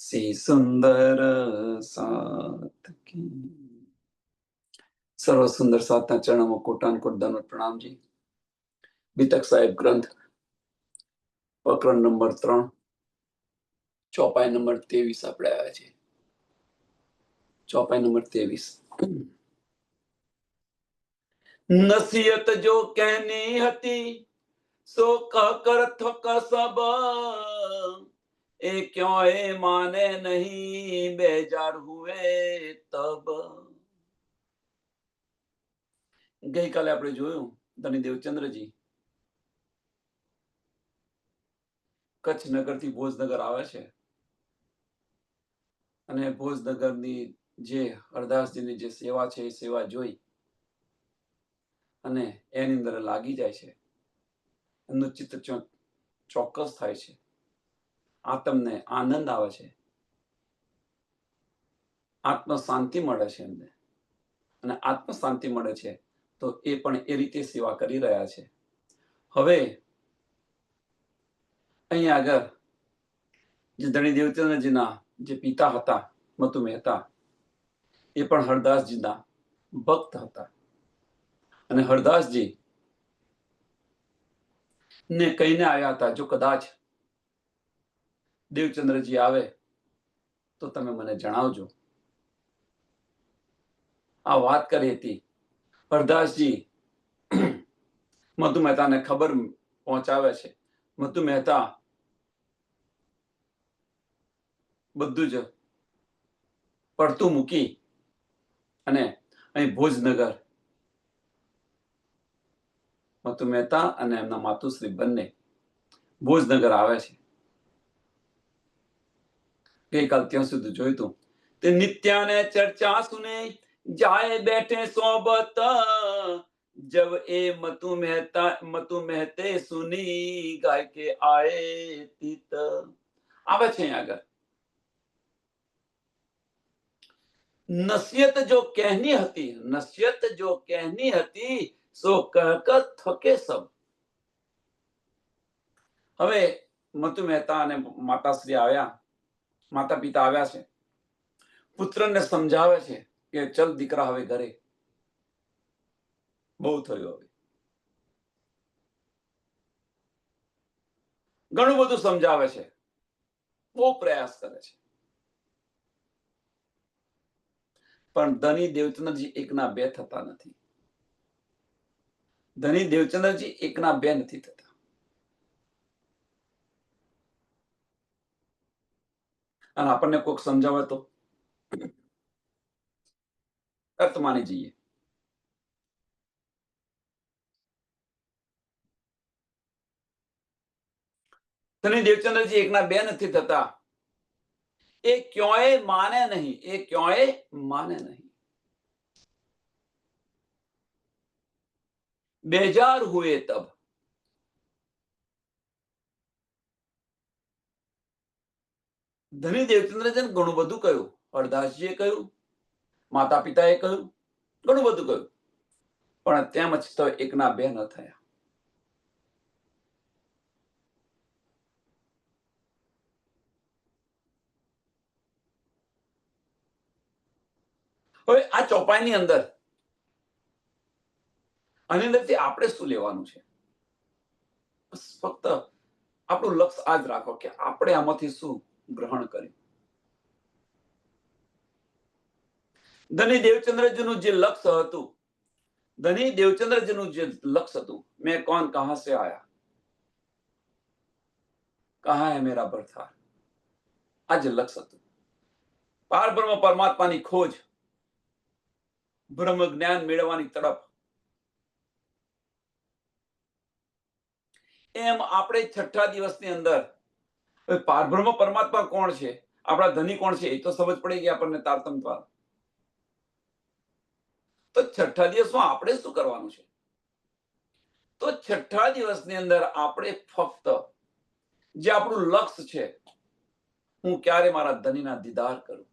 सी सुंदर साथ की सर्व सुंदर साथના ચરણોમાં કોટાનકોટ દંડવત પ્રણામજી. બીતક સાહેબ ગ્રંથ પ્રકરણ નંબર 3 ચોપાઈ નંબર 23 આપણે આવ્યા છે. ચોપાઈ નંબર 23. નસીહત જો કહેની હતી સો કહકર થક સબ એ ક્यों એ માને નહીં બેજાર હુએ તબ. ગઈકાલે આપણે જોયું ધની દેવચંદ્રજી કચ્છ નગરથી ભોજનગર આવે છે અને ભોજનગરની જે હરદાસજીની જે સેવા છે એ સેવા જોઈ અને એની અંદર લાગી જાય છે. એમનું ચિત્ત ચોક્કસ થાય છે, આત્મને આનંદ આવે છે, આત્મ શાંતિ મળે છે એમને. અને આત્મ શાંતિ મળે છે તો એ પણ એ રીતે સેવા કરી રહ્યા છે. હવે અહીંયા આગળ જે ધણી દેવચંદ્રજીના જે પિતા હતા મતુ મહેતા એ પણ હરદાસજીના ભક્ત હતા અને હરદાસજી ને કહીને આવ્યા હતા, જો કદાચ દેવચંદ્રજી આવે તો તમે મને જણાવજો. આ વાત કરી હતી. હરદાસજી મધુ મહેતાને ખબર પહોંચાવે છે. મધુ મહેતા બધું જ પડતું મૂકી અને અહીં ભોજનગર મધુ મહેતા અને એમના માતુશ્રી બંને ભોજનગર આવે છે. ગઈકાલ ત્યાં સુધી જોયું હતું તે નિત્યાને ચર્ચા સુને જાય બેઠે સોબત જબ એ મતુ મહેતે સુની ગાય કે આए તીત. આવે છે અહીં આગળ નસીહત જો કહેની હતી સો કહકર થકે સબ. હવે મતુ મહેતા અને માતાશ્રી આવ્યા, માતા પિતા આવ્યા છે, પુત્રને સમજાવે છે કે ચલ દીકરા હવે ઘરે, બહુ થયું. હવે ઘણું બધું સમજાવે છે, બહુ પ્રયાસ કરે છે, પણ ધની દેવચંદ્રજી એકના બે થતા નથી. ધની દેવચંદ્રજી એકના બે નથી થતા. અને આપણને કોઈક સમજાવે તો તરત માની જઈએ. ધની દેવચંદ્રજી એકના બે નથી થતા. એ ક્યોંય માને નહીં. બેજાર હુએ તબ. ધની દેવચંદ્રજીને ઘણું બધું કહ્યું, હરદાસજીએ કહ્યું, માતા પિતાએ કહ્યું, ઘણું બધું કહ્યું, પણ તેમ છતાં એકના બે ન થયા. હવે આ ચોપાઈની અંદર આની અંદરથી આપણે શું લેવાનું છે? ફક્ત આપણું લક્ષ્ય આ જ રાખો કે આપણે આમાંથી શું ગ્રહણ કર્યું. ધની દેવચંદ્રજીનું જે લક્ષ્ય હતું, મેં કોણ કહા સે આયા, કહા હૈ મેરા બરથાર, આ જે લક્ષ્ય હતું, પારબ્રહ્મ પરમાત્માની ખોજ, બ્રહ્મ જ્ઞાન મેળવવાની તડપ, એમ આપણે છઠ્ઠા દિવસની અંદર પારબ્રહ્મ પરમાત્મા કોણ છે, આપણા ધની કોણ છે, એ તો સમજ પડી ગઈ આપણને તારતમ દ્વારા. તો છઠ્ઠા દિવસમાં આપણે શું કરવાનું છે? તો છઠ્ઠા દિવસની અંદર આપણે ફક્ત જે આપણું લક્ષ્ય છે, હું ક્યારે મારા ધનીના દીદાર કરું,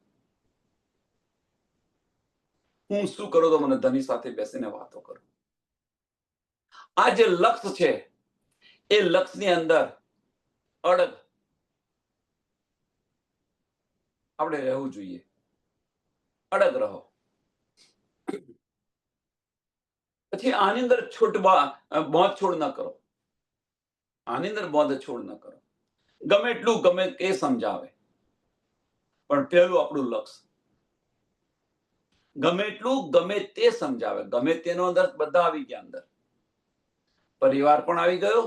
હું શું કરું તો મને ધની સાથે બેસીને વાતો કરું. આ જે લક્ષ્ય છે એ લક્ષ્યની અંદર અડગ આપણે રહેવું જોઈએ. અડગ રહો. પછી આની અંદર બોંધ છોડ ન કરો. આની અંદર બોંધ છોડ ન કરો. ગમે એટલું ગમે એ સમજાવે, પણ પહેલું આપણું લક્ષ્ય. ગમે એટલું ગમે તે સમજાવે, ગમે તેનો અંદર બધા આવી ગયા. અંદર પરિવાર પણ આવી ગયો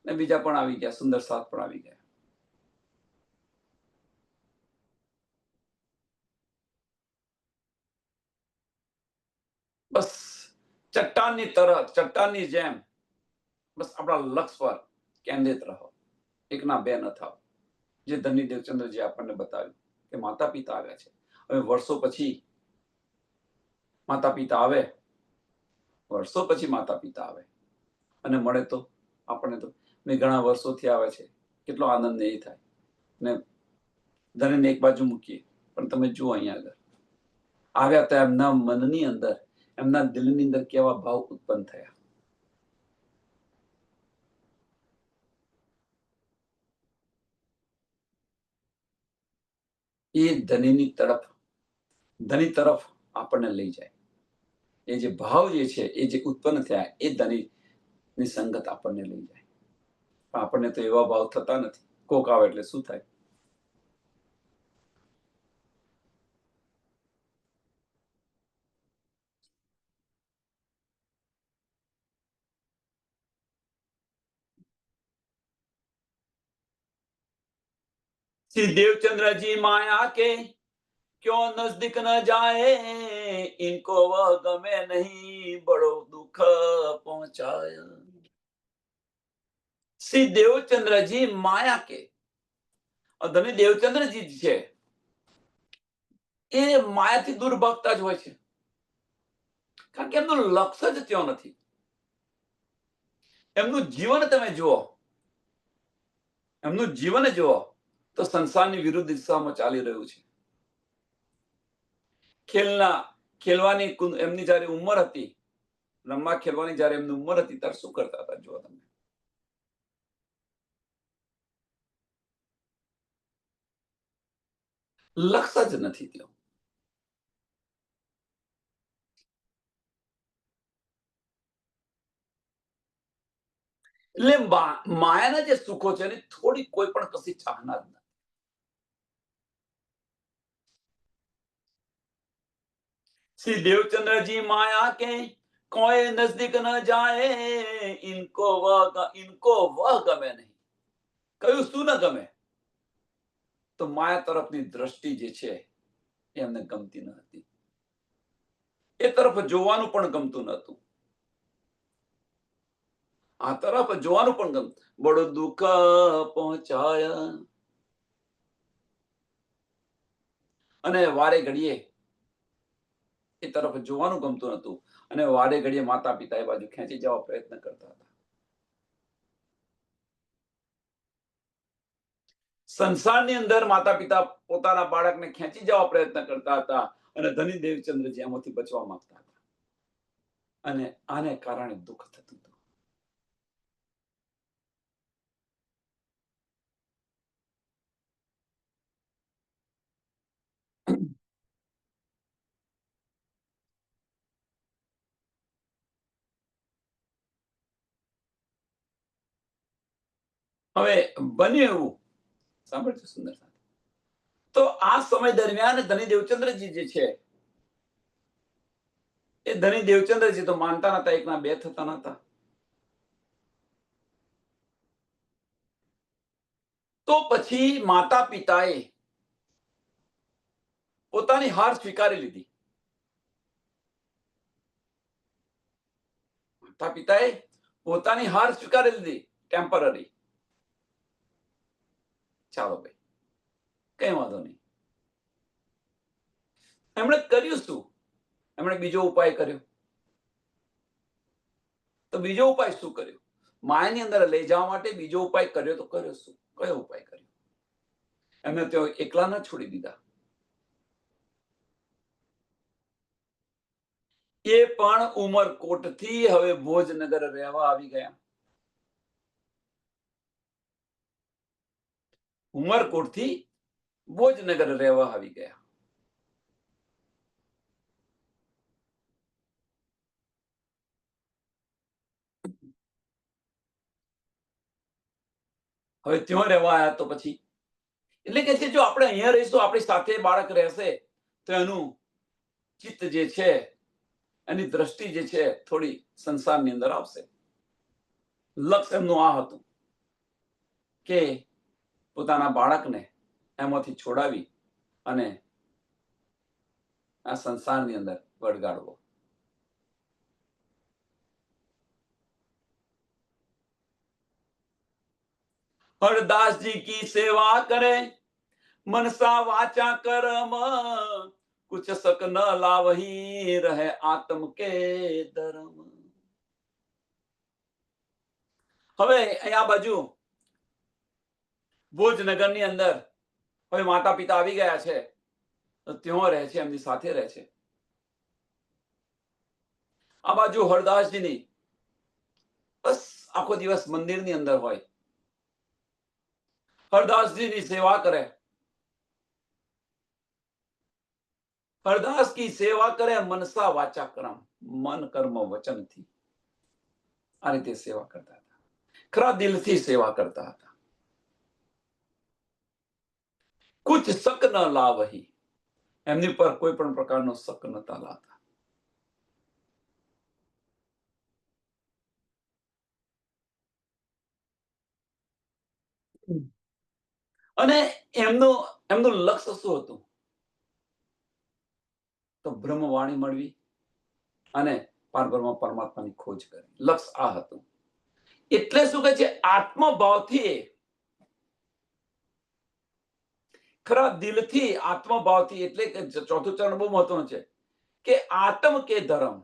ને બીજા પણ આવી ગયા, સુંદર સાથ પણ આવી ગયા. બસ ચટ્ટાનની જેમ બસ આપણા લક્ષ્ય પર કેન્દ્રિત રહો. એકના બે ન થાવ. જે ધની દેવચંદ્રજી આપણને બતાવ્યું કે માતા પિતા આવ્યા છે. હવે વર્ષો પછી માતા પિતા આવે, અને મળે તો આપણને તો ઘણા વર્ષોથી આવે છે, કેટલો આનંદ એ થાય ને. ધનને એક બાજુ મૂકીએ, પણ તમે જુઓ અહીંયા આગળ આવ્યા તો એમના મનની અંદર, એમના દિલની અંદર કેવા ભાવ ઉત્પન્ન થયા. એ ધની તરફ આપણને લઈ જાય. એ જે ભાવ જે છે, એ જે ઉત્પન્ન થયા, એ ધનીની સંગત આપણને લઈ જાય. પણ આપણને તો એવા ભાવ થતા નથી. કોક આવે એટલે શું થાય? श्री देवचंद्र जी माया के क्यों नजदीक न जाए, इनको वह गमे नहीं, बड़ो दुख पहुंचाया. શ્રી દેવચંદ્રજી માયા કે, ધની દેવચંદ્રજી છે એ માયાથી દૂર ભાગતા જ હોય છે, કારણ કે એમનું લક્ષ્ય જ ત્યાં નથી. એમનું જીવન તમે જુઓ, તો સંસારની વિરુદ્ધ દિશામાં ચાલી રહ્યું છે. ખેલવાની એમની જયારે ઉંમર હતી, રમવા ખેલવાની જયારે એમની ઉંમર હતી, ત્યારે શું કરતા હતા જુઓ તમે. લક્ષ્ય જ નથી ત્યાં. એટલે માયાના જે સુખો છે એની થોડી કોઈ પણ કશી ચાહના જ નથી. શ્રી દેવચંદ્રજી માયા કે કોઈ નજદીક ન જાય, ઇनको वह ગમે નહીં. કયું શું ન ગમે? તો માયા તરફની દ્રષ્ટિ જે છે એ એમને ગમતી ન હતી. એ તરફ જોવાનું પણ ગમતું નહોતું. આ તરફ જોવાનું પણ ગમતું. બડો દુઃખ પહોંચાયા. અને વારે ઘડીએ એ તરફ જોવાનું ગમતું નતું, અને વારે ઘડીએ માતા પિતા એ બાજુ ખેંચી જવા પ્રયત્ન કરતા હતા. સંસારની અંદર માતા પિતા પોતાના બાળકને ખેંચી જવા પ્રયત્ન કરતા હતા, અને ધની દેવચંદ્રજી એમાંથી બચવા માંગતા હતા, અને આને કારણે દુઃખ થતું હતું. હવે બન્યું એવું સાંભળજો સુંદર. તો આ સમય દરમિયાન ધની દેવચંદ્રજી જે છે, એ ધની દેવચંદ્રજી તો માનતા નતા, એકના બે થતા નતા. તો પછી માતા પિતાએ પોતાની હાર સ્વીકારી લીધી. માતા પિતાએ પોતાની હાર સ્વીકારી લીધી, ટેમ્પરરી. ચાલો ભાઈ, કઈ વાંધો નહીં. એમણે કર્યું શું? એમણે બીજો ઉપાય કર્યો. તો બીજો ઉપાય શું કર્યો? માયાની અંદર લઈ જવા માટે બીજો ઉપાય કર્યો. તો કર્યો શું? કયો ઉપાય કર્યો? એમને તેઓ એકલા ન છોડી દીધા. એ પણ ઉમરકોટથી હવે ભોજનગર રહેવા આવી ગયા. ઉમરકોટથી ભોજનગર રહેવા આવી ગયા. હવે ત્યાં રહેવા આવ્યા તો પછી એટલે કે છે જો આપણે અહીંયા રહીશું, આપણી સાથે બાળક રહેશે, તો એનું ચિત્ત જે છે, એની દ્રષ્ટિ જે છે, થોડી સંસારની અંદર આવશે. લક્ષ્ય એમનું આ હતું કે પોતાના બાળકને એમાંથી છોડાવી અને આ સંસારની અંદર વળગાડવો. हरदास जी की सेवा करे मनसा वाचा कर्म कुछ सक न लावही रहे आत्म के धर्म. હવે અહીંયા બાજુ ભોજનગરની અંદર હવે માતા પિતા આવી ગયા છે, તો ત્યાં રહે છે, એમની સાથે રહે છે. આ બાજુ હરદાસજીની બસ આખો દિવસ મંદિરની અંદર હોય, હરદાसजीની સેવા કરે, हरदास की सेवा करे मनसा वाचा कर्म, मन कर्म वचनથી આ રીતે સેવા કરતા હતા, ખરા દિલથી સેવા કરતા હતા. કુછ શક ન લાવહી, એમની પર કોઈ પણ પ્રકારનો શક નતા લાવતા. અને એમનું એમનું લક્ષ્ય શું હતું? તો બ્રહ્મવાણી મળવી અને પારબ્રહ્મ પરમાત્માની ખોજ કરવી. લક્ષ્ય આ હતું. એટલે શું કહે છે? આત્મભાવથી, ખરા દિલથી, આત્મભાવથી. એટલે કે ચોથું ચરણ બહુ મહત્વનું છે કે આત્મ કે ધર્મ,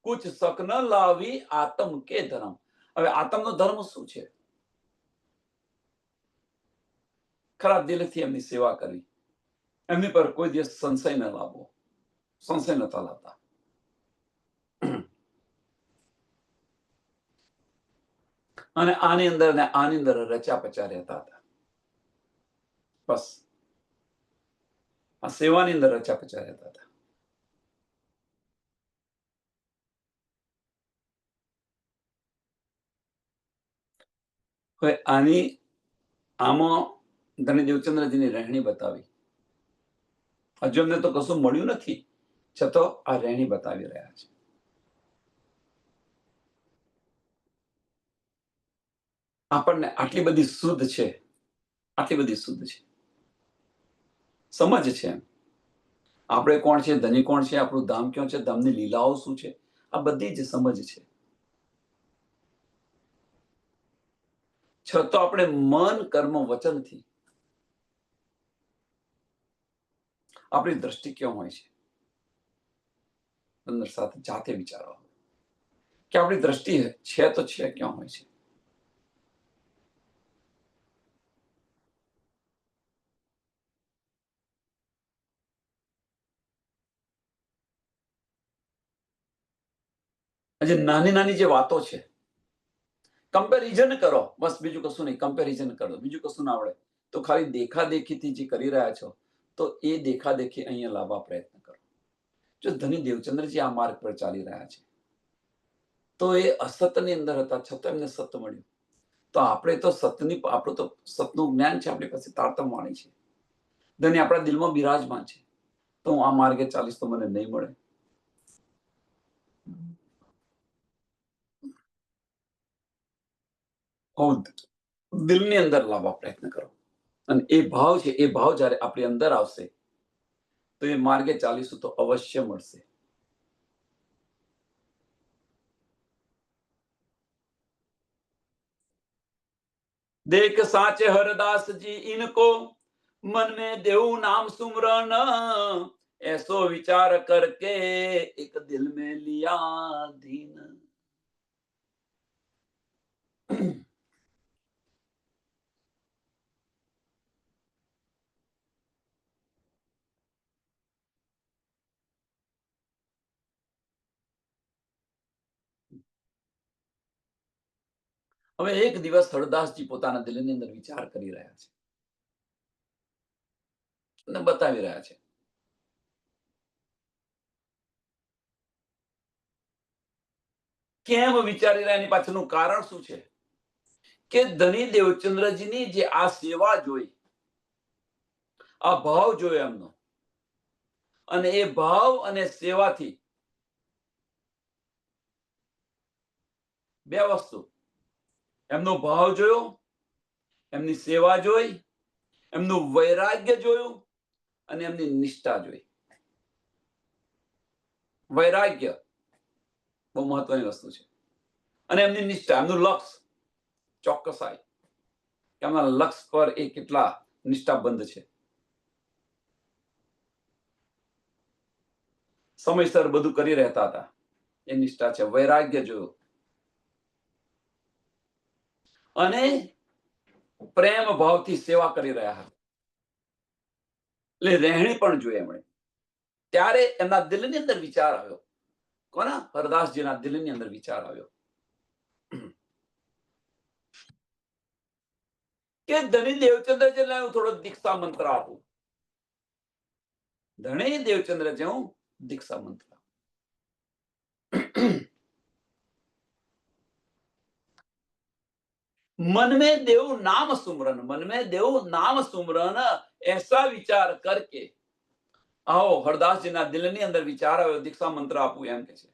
કુછ શક ન લાવી આત્મ કે ધર્મ. હવે આત્મનો ધર્મ શું છે? ખરા દિલથી એમની સેવા કરવી, એમની પર કોઈ દિવસ સંશય ન લાવવો, સંશય નતા લાવતા. અને આની અંદર ને આની અંદર રચ્યા પચ્યા રહેતા હતા. બસ આ સેવાની અંદર રચ્યા પચ્યા રહેતા હતા. હવે આની આમાં ધણી દેવચંદ્રજીની રહેણી બતાવી. હજુ અમને તો કશું મળ્યું નથી, છતાં આ રહેણી બતાવી રહ્યા છે. આપણને આટલી બધી શુદ્ધ છે, આટલી બધી શુદ્ધ છે, સમજ છે. આપણે કોણ છે, ધની કોણ છે, આપણું ધામ ક્યાં છે, ધામની લીલાઓ શું છે, આ બધી જ સમજ છે. છતાં આપણે મન કર્મ વચનથી આપણી દ્રષ્ટિ ક્યાં હોય છે? અંદર સાથે જાતે વિચારો કે આપણી દ્રષ્ટિ છે તો છે ક્યાં હોય છે? હજી નાની નાની જે વાતો છે, કમ્પેરિઝન કરો, બસ બીજું કશું નહીં. કમ્પેરિઝન કરો, બીજું કશું ના આવડે તો ખાલી દેખાદેખીથી જે કરી રહ્યા છો, તો એ દેખાદેખી અહીંયા લાવવા પ્રયત્ન કરો. જો ધની દેવચંદ્રજી આ માર્ગ પર ચાલી રહ્યા છે, તો એ અસતની અંદર હતા, છતાં એમને સત્ય મળ્યું. તો આપણે તો સતની, આપણું તો સતનું જ્ઞાન છે, આપણી પાસે તારતમ વાણી છે, ધની આપણા દિલમાં બિરાજમાન છે. તો હું આ માર્ગે ચાલીશ તો મને નહીં મળે. દિલની અંદર લાવવા પ્રયત્ન કરો. અને એ ભાવ છે, એ ભાવ જ્યારે આપણી અંદર આવશે તો એ માર્ગે ચાલીશું તો અવશ્ય મળશે. देख साचे हरदास जी इनको मन में देव नाम सुमरन ऐसो विचार करके एक दिल में लिया दीन. હવે એક દિવસ હરદાસજી પોતાના દિલની અંદર વિચાર કરી રહ્યા છે. અને બતાવી રહ્યા છે. કેમ વિચારી રહ્યા, એની પાછળનું કારણ શું છે? કે ધની દેવચંદ્રજીની જે આ સેવા જોઈ, આ ભાવ જોયો એમનો, અને એ ભાવ અને સેવાથી બે વસ્તુ, એમનો ભાવ જોયો, એમની સેવા જોઈ, એમનું વૈરાગ્ય જોયું અને એમની નિષ્ઠા જોઈ. વૈરાગ્ય બહુ મહત્વની વસ્તુ છે, અને એમની નિષ્ઠા, એમનું લક્ષ્ય, ચોક્કસાઈ, કે એમના લક્ષ્ય પર એ કેટલા નિષ્ઠાબંધ છે. સમયસર બધું કરી રહેતા હતા, એ નિષ્ઠા છે. વૈરાગ્ય જોયું અને પ્રેમ ભાવથી સેવા કરી રહ્યા હતા. એટલે રહેણી પણ જોઈએ એમણે. ત્યારે એમના દિલની અંદર વિચાર આવ્યો. કોના? હરદાસજીના દિલની અંદર વિચાર આવ્યો કે ધણી દેવચંદ્રજીને હું થોડો દીક્ષા મંત્ર આપું. ધણી દેવચંદ્રજી હું દીક્ષા મંત્ર. मन में देव नाम सुमरन, मन में देव नाम सुमरन, ऐसा विचार करके आओ હરદાસજીના દિલની અંદર વિચાર આવ્યો, દીક્ષા મંત્ર આપું એમ કે છે.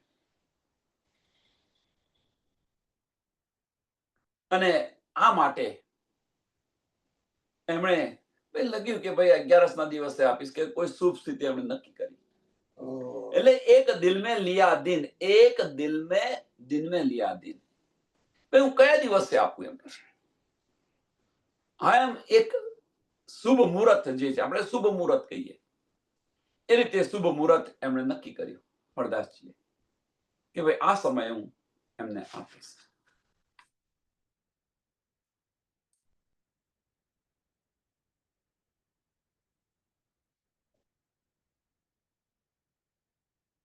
અને આ માટે એમણે લગ્યું કે ભાઈ 11ના દિવસે આપીશ, કે કોઈ શુભ સ્થિતિ એમણે નક્કી કરી. એટલે એક દિલ में लिया दिन, એક દિલ में दिन में लिया दिन. ભાઈ હું કયા દિવસે આપું એમ. હા, એમ એક શુભ મુહૂર્ત જે છે, આપણે શુભ મુહૂર્ત કહીએ, એ રીતે શુભ મુહૂર્ત એમણે નક્કી કર્યું હરદાસજીએ, કે ભાઈ આ સમયે હું એમને આપીશ.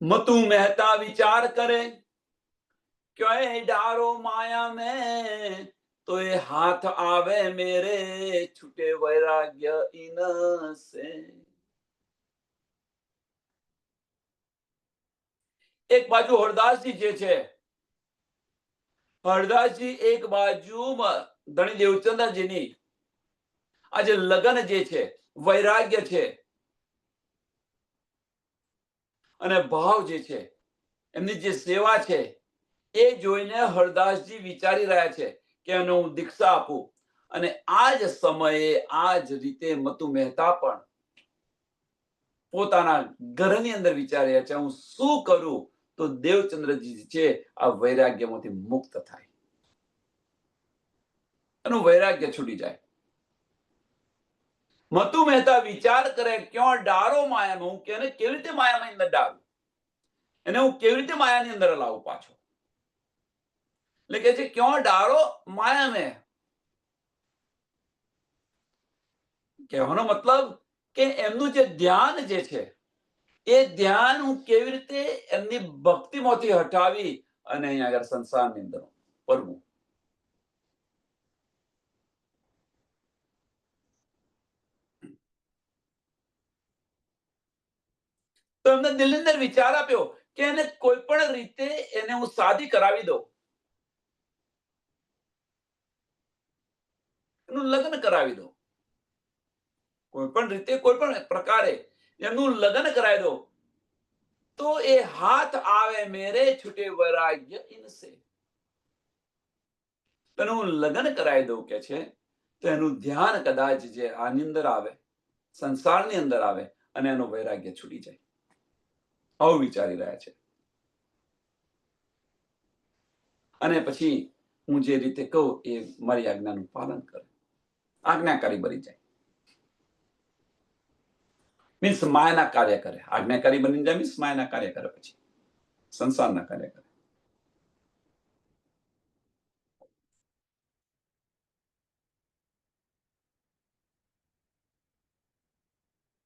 मतु मेहता विचार करे, क्यों डारो माया में, तो ये हाथ आवे मेरे, छूटे वैराग्य इन से. એક બાજુ હરદાસજી જે છે, હરદાસજી એક બાજુમાં ધણી દેવચંદ્રજીની આ જે લગન જે છે, વૈરાગ્ય છે અને ભાવ જે છે, એમની જે સેવા છે, એ જોઈને હરદાસજી વિચારી રહ્યા છે કે એને હું દીક્ષા આપું. અને આ જ સમયે આ જ રીતે મતુ મહેતા પણ પોતાના ઘરની અંદર વિચારી રહ્યા છે, હું શું કરું તો દેવચંદ્રજી છે આ વૈરાગ્યમાંથી મુક્ત થાય, એનું વૈરાગ્ય છૂટી જાય. મતુ મહેતા વિચાર કરે, ક્યાં ડારો માયામાં, હું કેને કેવી રીતે માયામાં અંદર ડારું, એને હું કેવી રીતે માયાની અંદર લાવું પાછો. એટલે કે છે ક્યાં ડારો માયા મેં. કહેવાનો મતલબ કે એમનું જે ધ્યાન જે છે, એ ધ્યાન હું કેવી રીતે એમની ભક્તિમાંથી હટાવી અને અહીંયા આગળ સંસારની અંદર પરવું. તો એમને દિલની અંદર વિચાર આપ્યો કે એને કોઈ પણ રીતે એને હું શાદી કરાવી દઉં, એનું લગ્ન કરાવી દઉં, કોઈ પણ રીતે કોઈ પણ પ્રકારે એમનું લગ્ન કરાવી દઉં, તો એ હાથ આવે મેરે, છૂટે વૈરાગ્ય ઇનસે. એનું લગ્ન કરાવી દઉં કે છે, તો એનું ધ્યાન કદાચ જે આની અંદર આવે, સંસારની અંદર આવે અને એનું વૈરાગ્ય છૂટી જાય. આવું વિચારી રહ્યા છે. અને પછી હું જે રીતે કહું એ મારી આજ્ઞાનું પાલન કરે, આજ્ઞાકારી બની જાય. મીન્સ માયાના કાર્ય કરે. આજ્ઞાકારી બની જાય મીન્સ માયાના કાર્ય કરે, પછી સંસારના કાર્ય કરે.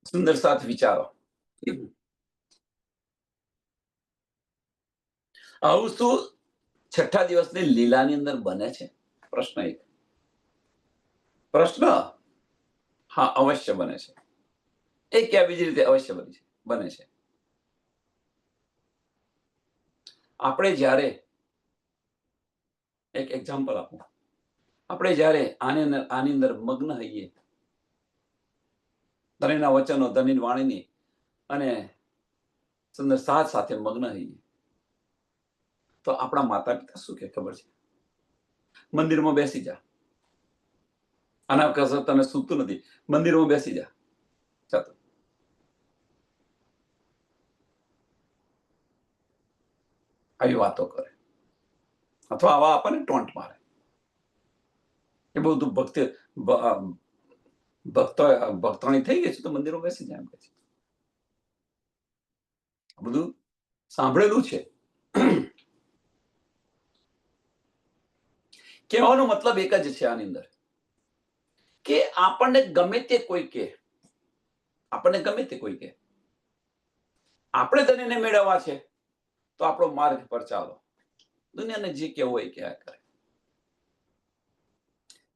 સુંદર સાથ વિચારો. આવું શું છઠ્ઠા દિવસની લીલાની અંદર બને છે? પ્રશ્ન એક. પ્રશ્ન હા, અવશ્ય બને છે. એ ક્યાં બીજી રીતે અવશ્ય બને છે. આપણે જ્યારે એક એક્ઝામ્પલ આપું, આપણે જ્યારે આની અંદર મગ્ન હઈએ, ધણીના વચનો, ધણીની વાણીની અને સુંદર સાથ સાથે મગ્ન હઈએ, તો આપણા માતા પિતા શું કે ખબર છે? મંદિરમાં બેસી જા, આના કસર તને સૂતું નથી, મંદિરમાં બેસી જા, ચાલો. આવી વાતો કરે અથવા આવા આપણને ટોન્ટ મારે. એ બધું ભક્તોની થઈ ગઈ છે, તો મંદિરમાં બેસી જાય એમ કે છે. બધું સાંભળેલું છે. કહેવાનો મતલબ એક જ છે આની અંદર, કે આપણને ગમે તે કોઈ કે, આપણે ધણીને મેળવવા છે, તો આપણો માર્ગ પર ચાલો. દુનિયાને જે કેવું હોય કહ્યા કરે,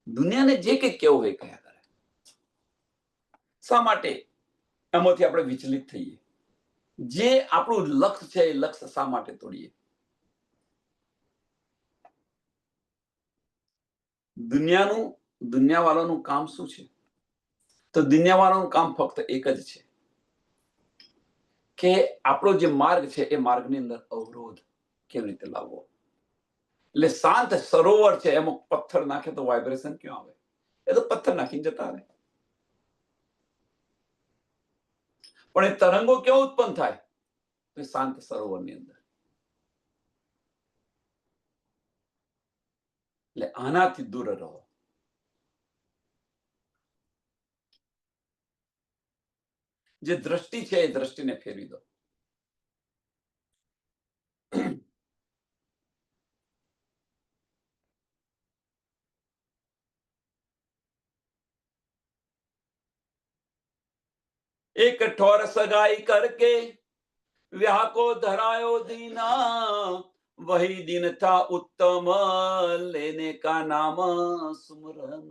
દુનિયાને જે કંઈ કેવું હોય કહ્યા કરે. શા માટે એમાંથી આપણે વિચલિત થઈએ? જે આપણું લક્ષ્ય છે, એ લક્ષ્ય શા માટે તોડીએ? દુનિયાવાળાનું કામ શું છે? તો દુનિયાવાળાનું કામ ફક્ત એક જ છે, કે આપણો જે માર્ગ છે, એ માર્ગની અંદર અવરોધ કેવી રીતે લાવવો. એટલે શાંત સરોવર છે, એમાં પથ્થર નાખે તો વાઇબ્રેશન ક્યાં આવે? એ તો પથ્થર નાખીને જતા રહે. પણ એ તરંગો કેવો ઉત્પન્ન થાય? તો શાંત સરોવરની અંદર. એટલે આનાથી દૂર રહો. જે દ્રષ્ટિ છે, એ દ્રષ્ટિને ફેરવી દો. एक ठोर सगाई करके ब्याह को धरायो दीना, वही दिन था उत्तम, लेने का नाम सुमरन.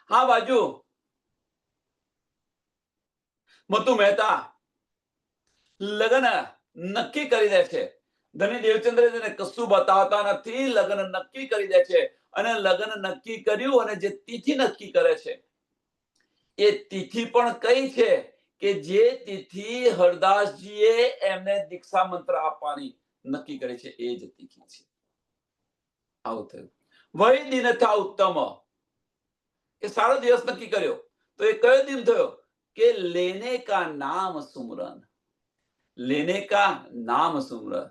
હા બાજુ મતુ મહેતા લગ્ન નક્કી કરી દે છે. ધની દેવચંદ્રજીને કશું બતાવતા નથી, લગ્ન નક્કી કરી દે છે. અને લગ્ન નક્કી કર્યું, અને જે તિથિ નક્કી કરે છે, એ તિથિ પણ કઈ છે? કે જે તિથિ હરદાસજીએ એમને દીક્ષા મંત્ર આપવાની નક્કી કરી છે, એ જ તિથિ છે. આવું થયું. વહી દિન થા ઉત્તમ, એ સારો દિવસ નક્કી કર્યો. તો એ કયો દિન થયો? કે લેને કા નામ સુમરન. લેને કા નામ સુમરન,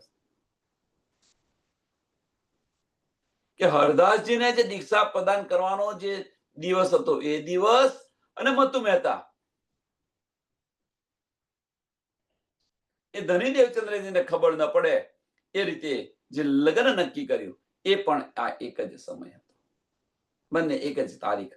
કે હરદાસજીને જે દીક્ષા પ્રદાન કરવાનો જે દિવસ હતો, એ દિવસ, અને મતુ મહેતા એ ધની દેવચંદ્રજીને ખબર ન પડે એ રીતે જે લગ્ન નક્કી કર્યું, એ પણ આ એક જ સમય હતો, બંને એક જ તારીખ.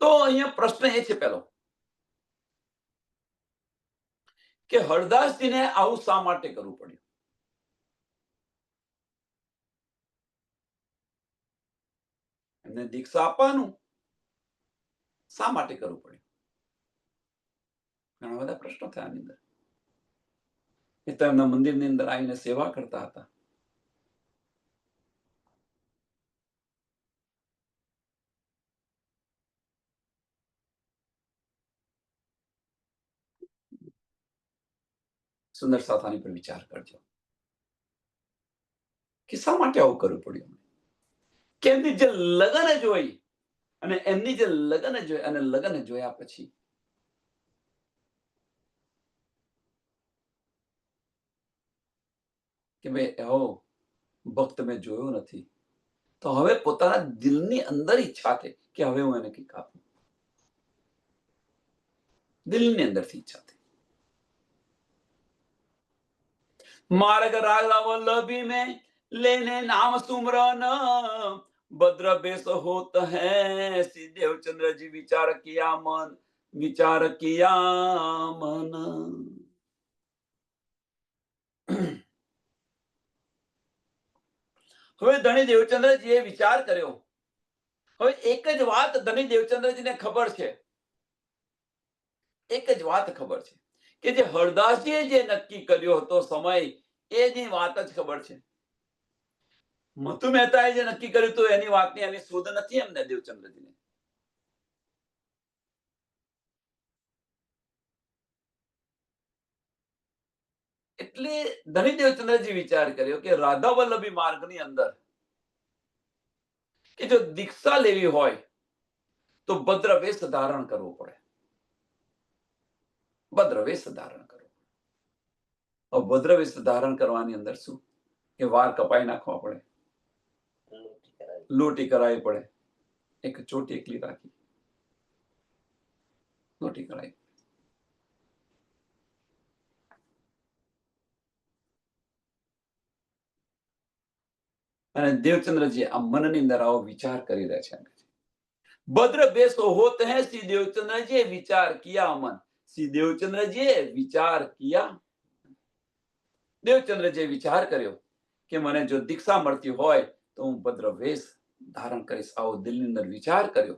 તો અહીંયા પ્રશ્ન એ છે પેલો, કે હરદાસજીને આવું શા માટે કરવું પડ્યું? એમને દીક્ષા આપવાનું શા માટે કરવું પડ્યું? ઘણા બધા પ્રશ્નો થયા આની અંદર. એ તો એમના મંદિરની અંદર આવીને સેવા કરતા હતા. સુંદર સાથાની પર વિચાર કરજો, કે શા માટે આવું કરવું પડ્યું? કે એમની જે લગ્ન જોઈ, અને એમની જે લગ્ન જોઈ, અને લગ્ન જોયા પછી કે ભાઈ એવો ભક્ત મેં જોયો નથી. તો હવે પોતાના દિલની અંદર ઈચ્છા થઈ કે હવે હું એને કંઈક આપું. દિલની અંદરથી ઈચ્છા થઈ. मार्ग राग वल्लभी में लेने नाम सुमरन, भद्र बेस होत है श्री देवचंद्र जी विचार किया मन. હવે ધણી દેવચંદ્રજીએ વિચાર કર્યો. હવે એક જ વાત ધણી દેવચંદ્રજીને ખબર છે, એક જ વાત ખબર છે કે જે હરદાસજીએ જે નક્કી કર્યો હતો સમય, એની વાત જ ખબર છે. મતુ મહેતાએ જે નક્કી કર્યું હતું એની વાતની એની શોધ નથી એમને દેવચંદ્રજીને. એટલે ધણી દેવચંદ્રજી વિચાર કર્યો કે રાધા વલ્લભી માર્ગની અંદર કે જો દીક્ષા લેવી હોય તો ભદ્ર વેશ ધારણ કરવો પડે. ભદ્ર વેશ ધારણ કરવો. હવે ભદ્ર વેશ ધારણ કરવાની અંદર શું કે વાળ કપાઈ નાખવા પડે, લોટી કરાવી પડે, એક ચોટી એકલી રાખી, લોટી કરાવી. અને દેવચંદ્રજી આ મનની અંદર આવો વિચાર કરી રહ્યા છે. ભદ્ર બેસ હોત હે શ્રી દેવચंद्रજીએ વિચાર કિયા મન. શ્રી દેવચंद्रજીએ વિચાર કિયા. દેવચંદ્રજીએ વિચાર કર્યો કે મને જો દીક્ષા મળતી હોય તો હું ભદ્ર વેશ ધારણ કરીશ. આવો દિલની અંદર વિચાર કર્યો.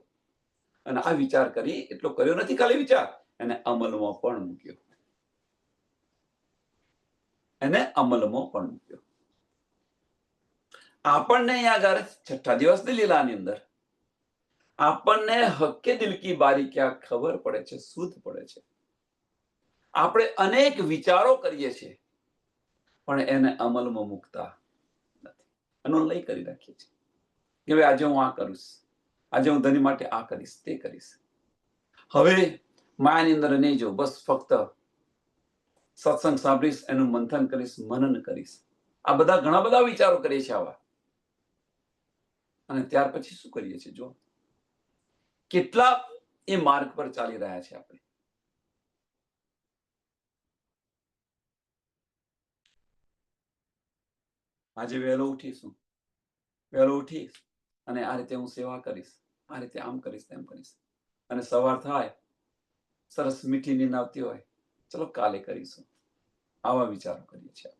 અને આ વિચાર કરી એટલો કર્યો નથી ખાલી વિચાર, એને અમલમાં પણ મૂક્યો. એને અમલમાં પણ મૂક્યો. આપણને અહીંયા આગળ છઠ્ઠા દિવસની લીલાની અંદર આપણને હક્કે દિલ કી બારી ક્યાં ખબર પડે છે, શુદ્ધ પડે છે. આપણે અનેક વિચારો કરીએ છીએ પણ એને અમલમાં મૂકતા નથી. અનુલય કરી રાખીએ છીએ કે ભાઈ આજે હું આ કરીશ, આજે હું ધની માટે આ કરીશ, તે કરીશ. હવે માયાની અંદર નહીં જો, બસ ફક્ત સત્સંગ સાંભળીશ, એનું મંથન કરીશ, મનન કરીશ. આ બધા ઘણા બધા વિચારો કરીએ છીએ આવા. અને ત્યાર પછી શું કરીએ છીએ જો, કેટલા એ માર્ગ પર ચાલી રહ્યા છે આપણે. આજે વહેલો ઉઠીશું, વહેલો ઉઠી અને આ રીતે હું સેવા કરીશ, આ રીતે આમ કરીશ, તેમ કરીશ. અને સવાર થાય, સરસ મીઠી નીંદ આવતી હોય, ચલો કાલે કરીશું. આવા વિચારો કરીએ છીએ.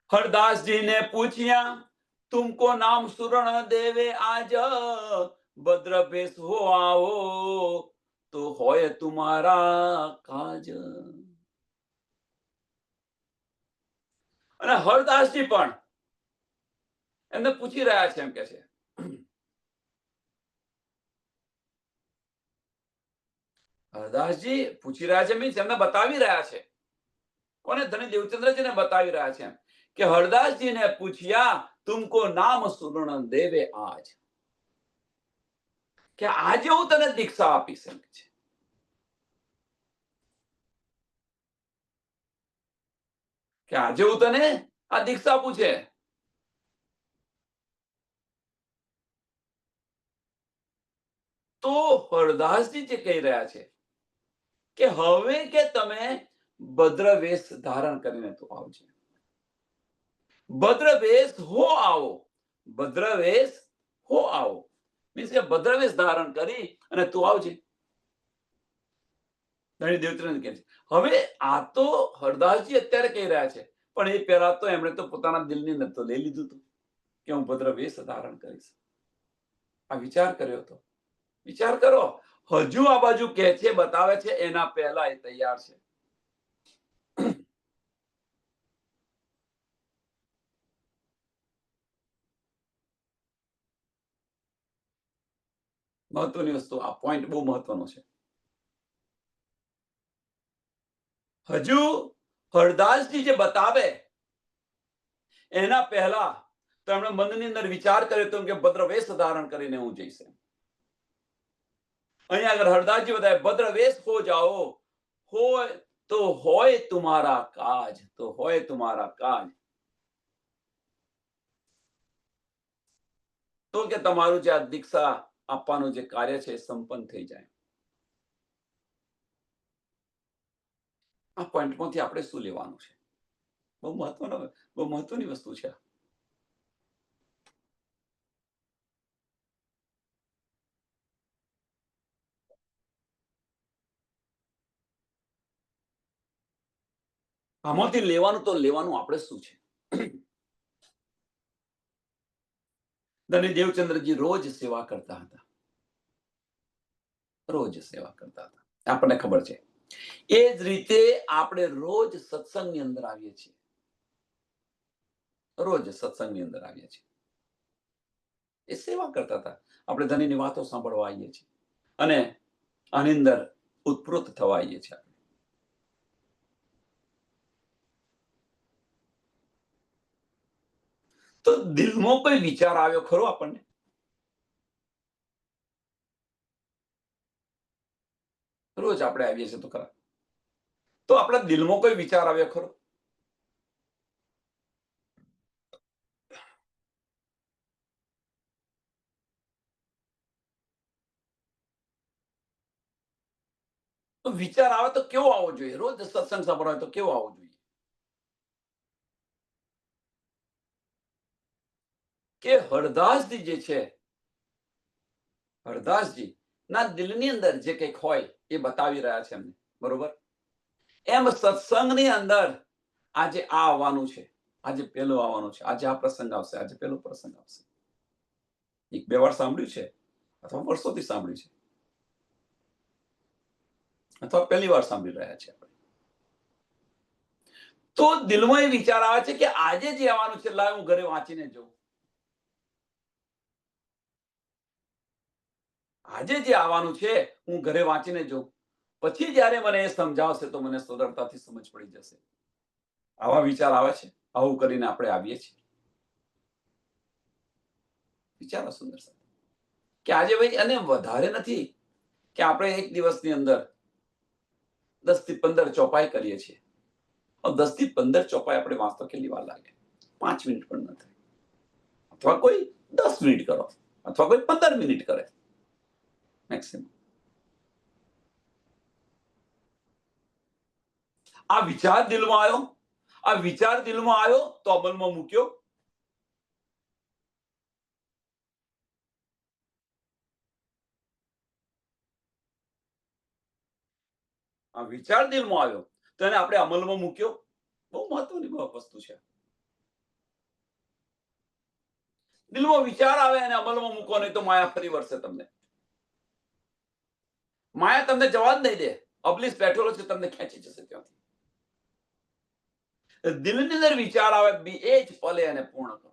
हरदास जी ने पूछिया तुमको नाम सुरण देवे आज, भद्र भेष हो आओ तो होय तुम्हारा काज. અને હરદાસજી પણ એમને પૂછી રહ્યા છે, એમ કે છે હરદાસજી પૂછી રહ્યા છે મીન્સ એમને બતાવી રહ્યા છે. કોને? ધણી દેવચંદ્રજીને બતાવી રહ્યા છે કે હરદાસજીને પૂછ્યા તુમકો નામ સુરણ દેવે આજ, કે આજે હું તને દીક્ષા આપીશ. એમ છે કે આજે હું તને આ દીક્ષા આપું છે. તો હરદાસજી જે કહી રહ્યા છે કે હવે કે તમે ભદ્ર વેશ ધારણ કરીને તો આવજે. ભદ્ર વેશ હો આવો, ભદ્ર વેશ હો આવો મીન્સ કે ભદ્ર વેશ ધારણ કરી અને તું આવજે. ધણી દેવચંદ્ર કહે છે. હવે આ તો હરદાસજી અત્યારે કહી રહ્યા છે, પણ એ પહેલા તો એમણે તો પોતાના દિલની અંદર તો લઈ લીધું હતું કે હું ભદ્ર વેશ ધારણ કરીશ. આ વિચાર કર્યો હતો. વિચાર કરો, હજુ આ બાજુ કે છે, બતાવે છે, એના પહેલા એ તૈયાર છે. મહત્વની વસ્તુ, આ પોઈન્ટ બહુ મહત્વનો છે. હજુ હરદાસજી જે બતાવે એના પહેલા તો એમણે મનની અંદર વિચાર કર્યો હતો કે ભદ્ર વેશ ધારણ કરીને હું જઈશ. અહીંયા આગળ હરદાસજી બતાવે ભદ્ર વેશ હો જાઓ, હોય તો હોય તુમારા કાજ, તો હોય તુમારા કાજ. તો કે તમારું જે આ દીક્ષા આપવાનું જે કાર્ય છે એ સંપન્ન થઈ જાય. આ પોઈન્ટમાંથી આપણે શું લેવાનું છે? બહુ મહત્વની વસ્તુ છે. આમાંથી લેવાનું તો લેવાનું આપણે શું છે? ધની દેવચંદ્રજી રોજ સેવા કરતા હતા, રોજ સેવા કરતા હતા, આપણને ખબર છે. એ જ રીતે આપણે રોજ સત્સંગની અંદર આવીએ છીએ, રોજ સત્સંગની અંદર આવીએ છીએ. એ સેવા કરતા હતા. આપણે ધનીની વાતો સાંભળવા આવીએ છીએ અને આની અંદર ઉત્પૃત થવા આવીએ છીએ. તો દિલમાં કોઈ વિચાર આવ્યો ખરો આપણને? રોજ આપણે આવીએ છીએ તો ખરા, તો આપણા દિલમાં કોઈ વિચાર આવ્યો ખરો? તો વિચાર આવે તો કેવો આવવો જોઈએ? રોજ સત્સંગ સાંભળવા તો કેવો આવવો જોઈએ? કે હરદાસજી જે છે, હરદાસજી ના દિલની અંદર જે કંઈક હોય એ બતાવી રહ્યા છે એમને, બરોબર? એમ સત્સંગની અંદર આજે આ આવવાનું છે, આજે પેલું આવવાનું છે, આજે આ પ્રસંગ આવશે, આજે પેલો પ્રસંગ આવશે. એક બે વાર સાંભળ્યું છે અથવા વર્ષોથી સાંભળ્યું છે અથવા પહેલી વાર સાંભળી રહ્યા છે આપણે. તો દિલમાં એ વિચાર આવે છે કે આજે જે આવવાનું છે, લાવ હું ઘરે વાંચીને જોઉં. આજે જે આવવાનું છે હું ઘરે વાંચીને જોઉં, પછી જયારે મને એ સમજાવશે તો મને સરળતાથી સમજ પડી જશે. આવા વિચાર આવે છે, આવું કરીને આપણે આવીએ છીએ. વિચારો સુંદર સાથે કે આજે ભાઈ, અને વધારે નથી કે આપણે એક દિવસની અંદર 10 થી 15 ચોપાઈ કરીએ છીએ. 10 થી 15 ચોપાઈ આપણે વાંચતો કેટલી વાર લાગે? 5 મિનિટ પણ ન થાય. અથવા કોઈ 10 મિનિટ કરો, અથવા કોઈ 15 મિનિટ કરે મેક્સિમમ. આ વિચાર દિલમાં આવ્યો, આ વિચાર દિલમાં આવ્યો તો અમલમાં મૂક્યો. આ વિચાર દિલમાં આવ્યો તો એને આપણે અમલમાં મૂક્યો. બહુ મહત્વની વસ્તુ છે. દિલમાં વિચાર આવે અને અમલમાં મૂકો, નહીં તો માયા ફરી વળશે તમને. માયા તમને જવા જ નહીં દે. અબલીસ બેઠેલો છે, તમને ખેંચી જશે ત્યાંથી. દિલની અંદર વિચાર આવે, એ જ પલે એને પૂર્ણ કરો.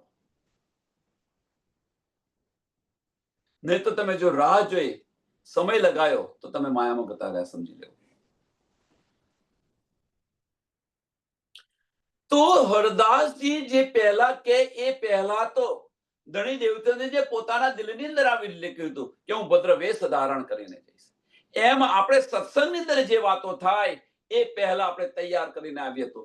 નહીં તો તમે જો રાહ જોઈ સમય લગાયો તો તમે માયામાં ગતા રહ્યા, સમજી લેવું. તો હરદાસજી જે પહેલા કે એ પહેલા તો ધણી દેવતાને જે પોતાના દિલની અંદર આવી લખ્યું હતું કે હું ભદ્ર વેશ ધારણ કરીને જઈશ, એમ આપણે સત્સંગની અંદર જે વાતો થાય એ પહેલા આપણે તૈયાર કરીને આવીએ તો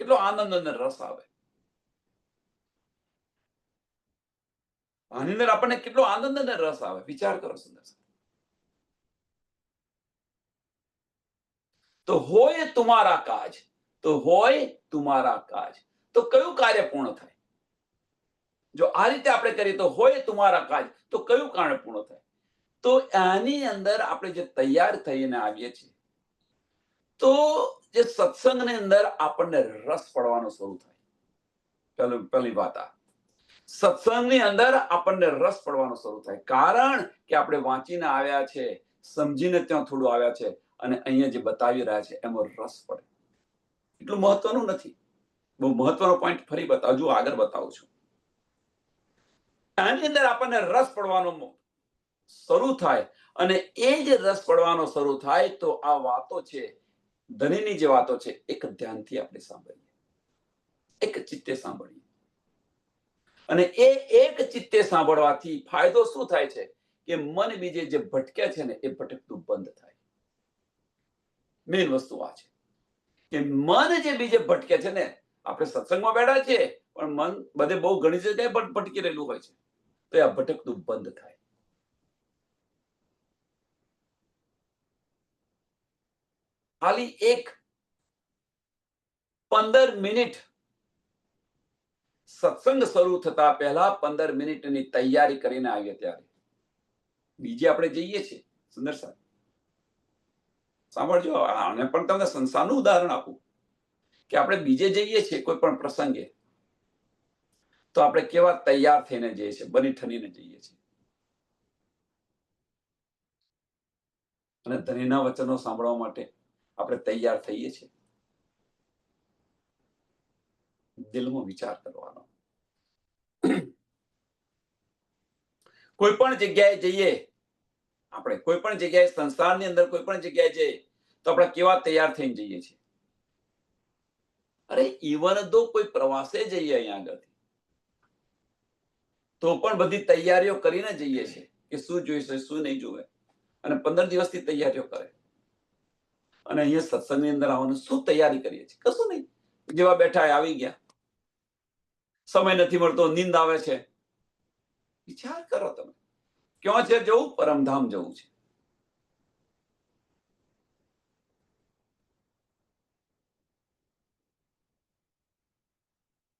કેટલો આનંદ અને રસ આવે. આની અંદર આપણને કેટલો આનંદ અને રસ આવે, વિચાર કરો સુંદર. તો હોય તુમારા કાજ, તો હોય તુમારા કાજ, તો કયું કાર્ય પૂર્ણ થાય? જો આ રીતે આપણે કરીએ તો હોય તુમારા કાજ, તો કયું કાર્ય પૂર્ણ થાય? તો આની અંદર આપણે જે તૈયાર થઈને આવીએ છીએ, તો જે સત્સંગની અંદર આપણને રસ પડવાનો શરૂ થાય. પહેલી વાત આ, સત્સંગની અંદર આપણને રસ પડવાનો શરૂ થાય, કારણ કે આપણે વાંચીને આવ્યા છે, સમજીને ત્યાં થોડું આવ્યા છે, અને અહીંયા જે બતાવી રહ્યા છે એમાં રસ પડે. એટલું મહત્વનું નથી. બહુ મહત્વનો પોઈન્ટ ફરી હજુ આગળ બતાવું છું. આની અંદર આપણને રસ પડવાનો શરૂ થાય, અને એ જ રસ પડવાનો શરૂ થાય તો આ વાતો છે, ધનીની જે વાતો છે, એક ધ્યાનથી આપણે સાંભળીએ, એક ચિત્તે સાંભળીએ. અને એ એક ચિત્તે સાંભળવાથી ફાયદો શું થાય છે કે મન બીજે જે ભટકે છે ને એ ભટકતું બંધ થાય. મેઇન વસ્તુ આ છે કે મન જે બીજે ભટકે છે ને, આપણે સત્સંગમાં બેઠા છીએ પણ મન બધે બહુ ઘણી જગ્યાએ પણ ભટકી રહેલું હોય છે, તો આ ભટકતું બંધ થાય. ખાલી એક 15 મિનિટ સત્સંગ શરૂ થતા પહેલા 15 મિનિટની તૈયારી કરીને આવીએ ત્યારે બીજે આપણે જઈએ છીએ સુંદર સાહેબ, સાંભળજો, આને પણ તમને સંસારનું ઉદાહરણ આપું કે આપણે બીજે જઈએ છીએ કોઈ પણ પ્રસંગે, તો આપણે કેવા તૈયાર થઈને જઈએ છીએ, બની ઠનીને જઈએ છીએ, અને ધણીના વચનો સાંભળવા માટે આપણે તૈયાર થઈએ છીએ. દિલમાં વિચાર કરવાનો. કોઈ પણ જગ્યાએ જઈએ આપણે, કોઈ પણ જગ્યાએ, સંસારની અંદર કોઈ પણ જગ્યાએ જઈએ તો આપણે કેવા તૈયાર થઈને જઈએ છીએ. અરે ઇવન તો કોઈ પ્રવાસે જઈએ અહીંયા આગળ, તો પણ બધી તૈયારીઓ કરીને જઈએ છીએ કે શું જોઈશે, શું નહીં જોવે, અને 15 દિવસથી તૈયારીઓ કરે. અને અહીંયા સત્સંગની અંદર આવવાનું શું તૈયારી કરીએ છીએ? કશું નહીં, જેવા બેઠા આવી ગયા. સમય નથી મળતો, નીંદ આવે છે. વિચાર કરો તમે, ક્યાં છે જવું? પરમધામ જવું છે.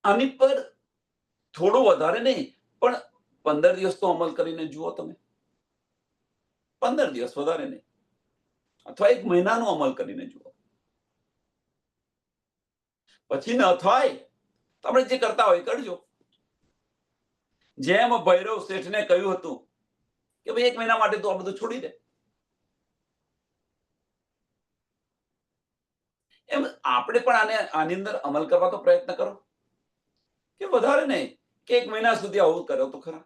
આની પર થોડું વધારે નહીં, પણ 15 દિવસ તો અમલ કરીને જુઓ તમે. 15 દિવસ, વધારે નહીં, અથવા 1 મહિનાનો અમલ કરીને જુઓ. પછી ન થાય તો આપણે જે કરતા હોય કરજો. જેમ ભૈરવ શેઠને કહ્યું હતું કે ભાઈ 1 મહિના માટે તો આ બધું છોડી દે, એમ આપણે પણ આની અંદર અમલ કરવા તો પ્રયત્ન કરો, કે વધારે નહીં કે 1 મહિના સુધી આવું કરો તો ખરા.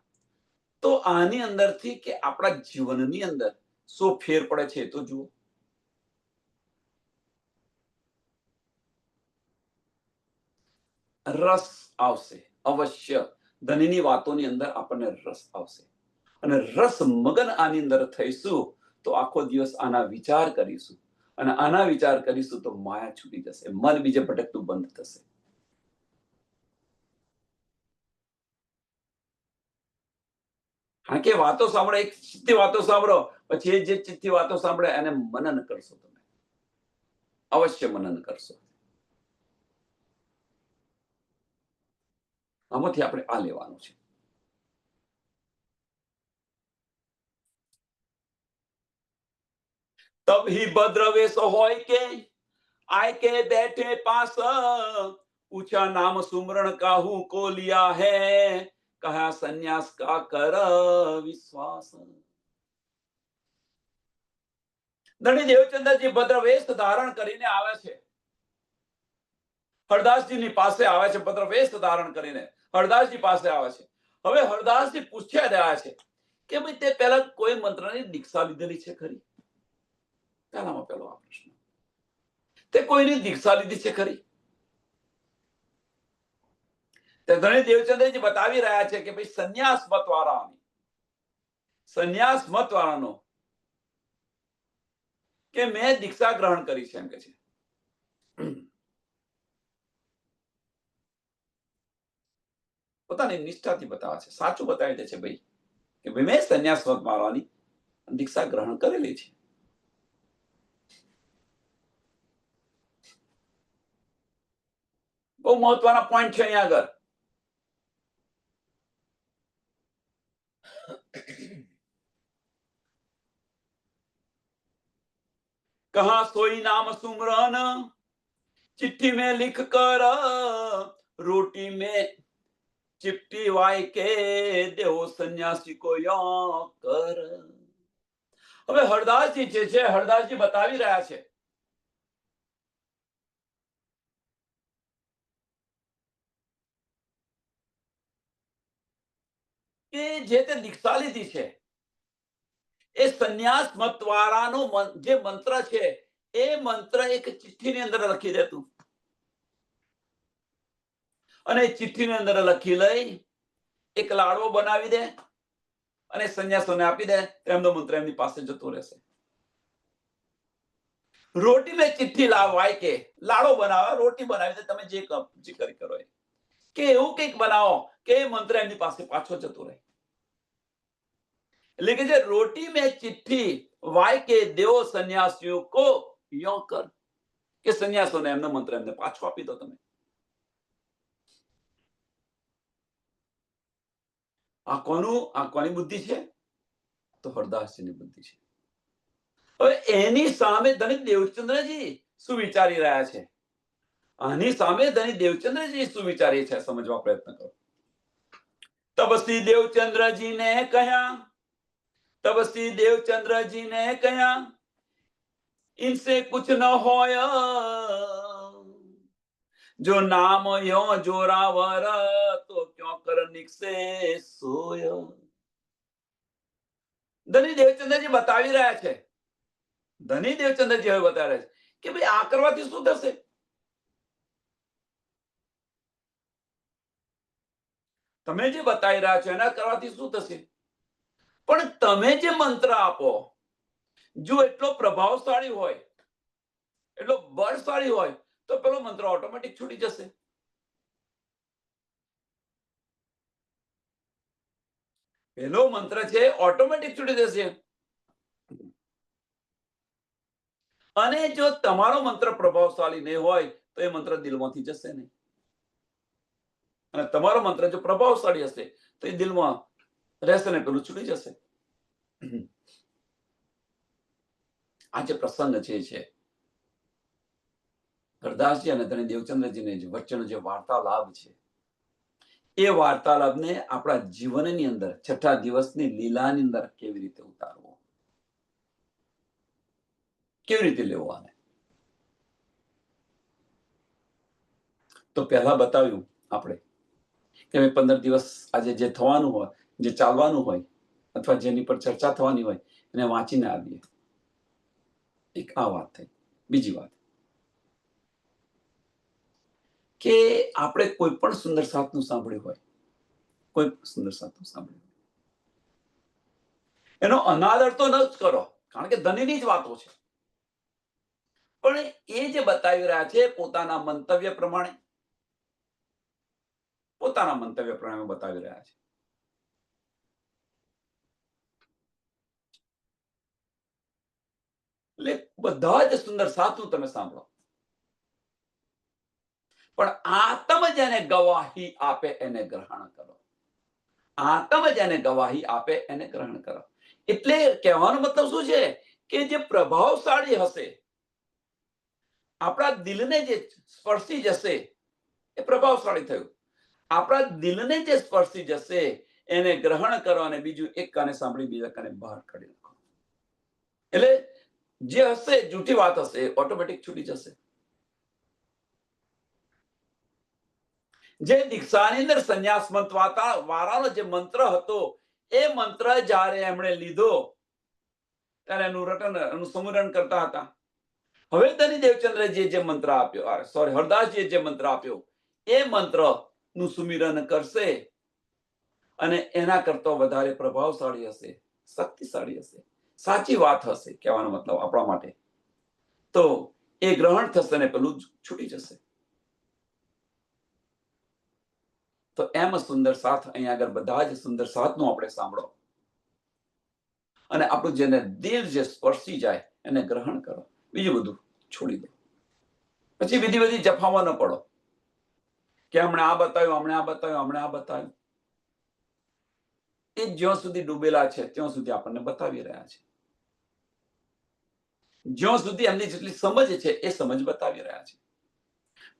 તો આની અંદરથી કે આપણા જીવનની અંદર શું ફેર પડે છે એ તો જુઓ. રસ આવશે અવશ્ય, ધનીની વાતોની અંદર આપણને રસ આવશે, અને રસ મગન આની અંદર થઈશું તો આખો દિવસ આના વિચાર કરીશું, અને આના વિચાર કરીશું તો માયા છૂટી જશે, મન બીજે ભટકતું બંધ થશે. હા, કે વાતો સાંભળો, એક ચિત્તથી વાતો સાંભળો, પછી એ જે ચિત્તથી વાતો સાંભળે એને મનન કરશો તમે, અવશ્ય મનન કરશો. આમાંથી આપણે આ લેવાનું છે. तब ही भद्र वेश होय के आय के बैठे पास, पूछा नाम सुमरण काहू को लिया है, कहा संन्यास का कर विश्वास. ધણી દેવચંદ્રજી ભદ્ર વેશ ધારણ કરીને આવે છે, હરદાસજીની પાસે આવે છે, ભદ્ર વેશ ધારણ કરીને હરદાસજી પાસે આવે છે. હવે હરદાસજી પૂછ્યા રહ્યા છે કે ભાઈ તે પહેલા કોઈ મંત્રની દીક્ષા લીધેલી છે ખરી? પહેલામાં પહેલો આ પ્રશ્ન. તે કોઈની દીક્ષા લીધી છે ખરી? તે ધણી દેવચંદ્રજી બતાવી રહ્યા છે કે ભાઈ સંન્યાસ મત વાળાની, સંન્યાસ મત વાળાનો કે મેં દીક્ષા ગ્રહણ કરી છે, એમ કે છે. પોતાની નિષ્ઠાથી બતાવે છે, સાચું બતાવી દે છે ભાઈ કે ભાઈ મેં સંન્યાસ મત મારવાની દીક્ષા ગ્રહણ કરેલી છે. બહુ મહત્વના પોઈન્ટ છે અહીંયા આગળ. कहा सोई नाम सुमरन चिट्ठी में लिख कर, रोटी में चिपटी वाय के देहो सन्यासी को યો કર. હવે હરદાસજી જે છે, હરદાસજી બતાવી રહ્યા છે કે જે તે દીક્ષા લીધી છે એ સંન્યાસ મત વાળાનો જે મંત્ર છે એ મંત્ર એક ચિઠ્ઠીની અંદર લખી દેતું, અને ચિઠ્ઠીની અંદર લખી લઈ એક લાડવો બનાવી દે અને સંન્યાસોને આપી દે, એમનો મંત્ર એમની પાસે જતો રહેશે. રોટી મેં ચિઠ્ઠી લાવવાય કે લાડો બનાવે, રોટી બનાવી દે, તમે જે કરી કરો કે એવું કંઈક બનાવો કે મંત્ર એમની પાસે પાછો જતો રહે. એટલે કે જે રોટી મેં ચિઠ્ઠી વાય કે દેવો સંન્યાસીઓ કો યો કર, કે સંન્યાસોને એમનો મંત્ર એમને પાછો આપી દો તમે. આ કોની બુદ્ધિ છે? તો હરદાસજીની બુદ્ધિ છે. હવે એની સામે ધણી દેવચંદ્રજી શું વિચારી રહ્યા છે, આની સામે ધણી દેવચંદ્રજી શું વિચારી છે, સમજવા પ્રયત્ન કરો. તપસ્વી દેવચંદ્રજીને કહ્યા, તપસ્વી દેવચંદ્રજીને કહ્યા, इनसे कुछ न होय, जो नाम यो जोरावर, तो क्यों कर निकसे सोय. ધની દેવચંદ્રજી બતાવી રહ્યા છે, ધની દેવચંદ્રજી હવે બતાવી રહ્યા છે કે ભાઈ આ કરવાથી શું થશે. તમે જે બતાવી રહ્યા છો એના કરવાથી શું થશે, પણ તમે જે મંત્ર આપો જો એટલો પ્રભાવશાળી હોય, એટલો બળશાળી હોય, તો પેલો મંત્ર ઓટોમેટિક છૂટી જશે. પેલો મંત્ર છે ઓટોમેટિક છૂટી જશે. અને જો તમારો મંત્ર પ્રભાવશાળી નહીં હોય તો એ મંત્ર દિલમાંથી જશે નહીં, અને તમારો મંત્ર જો પ્રભાવશાળી હશે તો એ દિલમાં રહેશે ને પેલું છૂટી જશે. આ જે પ્રસંગ છે હરદાસજી અને ધણી દેવચંદ્રજીને વચ્ચેનો જે વાર્તાલાપ છે, એ વાર્તાલાપને આપણા જીવનની અંદર છઠ્ઠા દિવસની લીલાની અંદર કેવી રીતે ઉતારવો, કેવી રીતે લેવો આને. તો પહેલા બતાવ્યું આપણે કે 15 દિવસ આજે જે થવાનું હોય, જે ચાલવાનું હોય, અથવા જેની પર ચર્ચા થવાની હોય એને વાંચીને આવીએ. એક આ વાત થઈ. બીજી વાત કે આપણે કોઈ પણ સુંદર સાતનું સાંભળ્યું હોય, કોઈ સુંદર સાતનું સાંભળ્યું હોય, એનો અનાદર તો ન જ કરો, કારણ કે ધનીની જ વાતો છે, પણ એ જે બતાવી રહ્યા છે પોતાના મંતવ્ય પ્રમાણે બતાવી રહ્યા છે. એટલે બધા જ સુંદર સાતનું તમે સાંભળો, પણ આત્મ જેને ગવાહી આપે એને ગ્રહણ કરો. આત્મ જેને ગવાહી આપે એને ગ્રહણ કરો. એટલે કહેવાનો મતલબ શું છે કે જે પ્રભાવશાળી હશે, આપણા દિલને જે સ્પર્શી જશે એ પ્રભાવશાળી થયું. આપણા દિલને જે સ્પર્શી જશે એને ગ્રહણ કરો, અને બીજું એક કાને સાંભળી બીજા કાને બહાર કાઢી નાખો. એટલે જે હશે જૂઠી વાત હશે ઓટોમેટિક છૂટી જશે. જે દીક્ષાની અંદર સંન્યાસ મંત્ર વાળાનો જે મંત્ર હતો, એ મંત્ર જ્યારે એમણે લીધો ત્યારે એનું રટન, એનું સમરણ કરતા હતા. હવે ધની દેવચંદ્રજીએ જે મંત્ર આપ્યો, સોરી, હરદાસજીએ જે મંત્ર આપ્યો, એ મંત્ર નું સુમિરન કરશે અને એના કરતા વધારે પ્રભાવશાળી હશે, શક્તિશાળી હશે, સાચી વાત હશે, કહેવાનો મતલબ આપણા માટે, તો એ ગ્રહણ થશે ને પેલું છૂટી જશે. તો એમ સુંદર સાથ અહીંયા આગળ બધા જ સુંદર સાથનું આપણે સાંભળો, અને આપણું જેને દિલ જે સ્પર્શી જાય એને ગ્રહણ કરો, બીજું બધું છોડી દો. પછી બીજી બધી જફામાં ન પડો કે હમણે આ બતાવ્યું, હમણે આ બતાવ્યું, હમણે આ બતાવ્યું. એ જ્યાં સુધી ડૂબેલા છે ત્યાં સુધી આપણને બતાવી રહ્યા છે, જ્યાં સુધી એમની જેટલી સમજ છે એ સમજ બતાવી રહ્યા છે.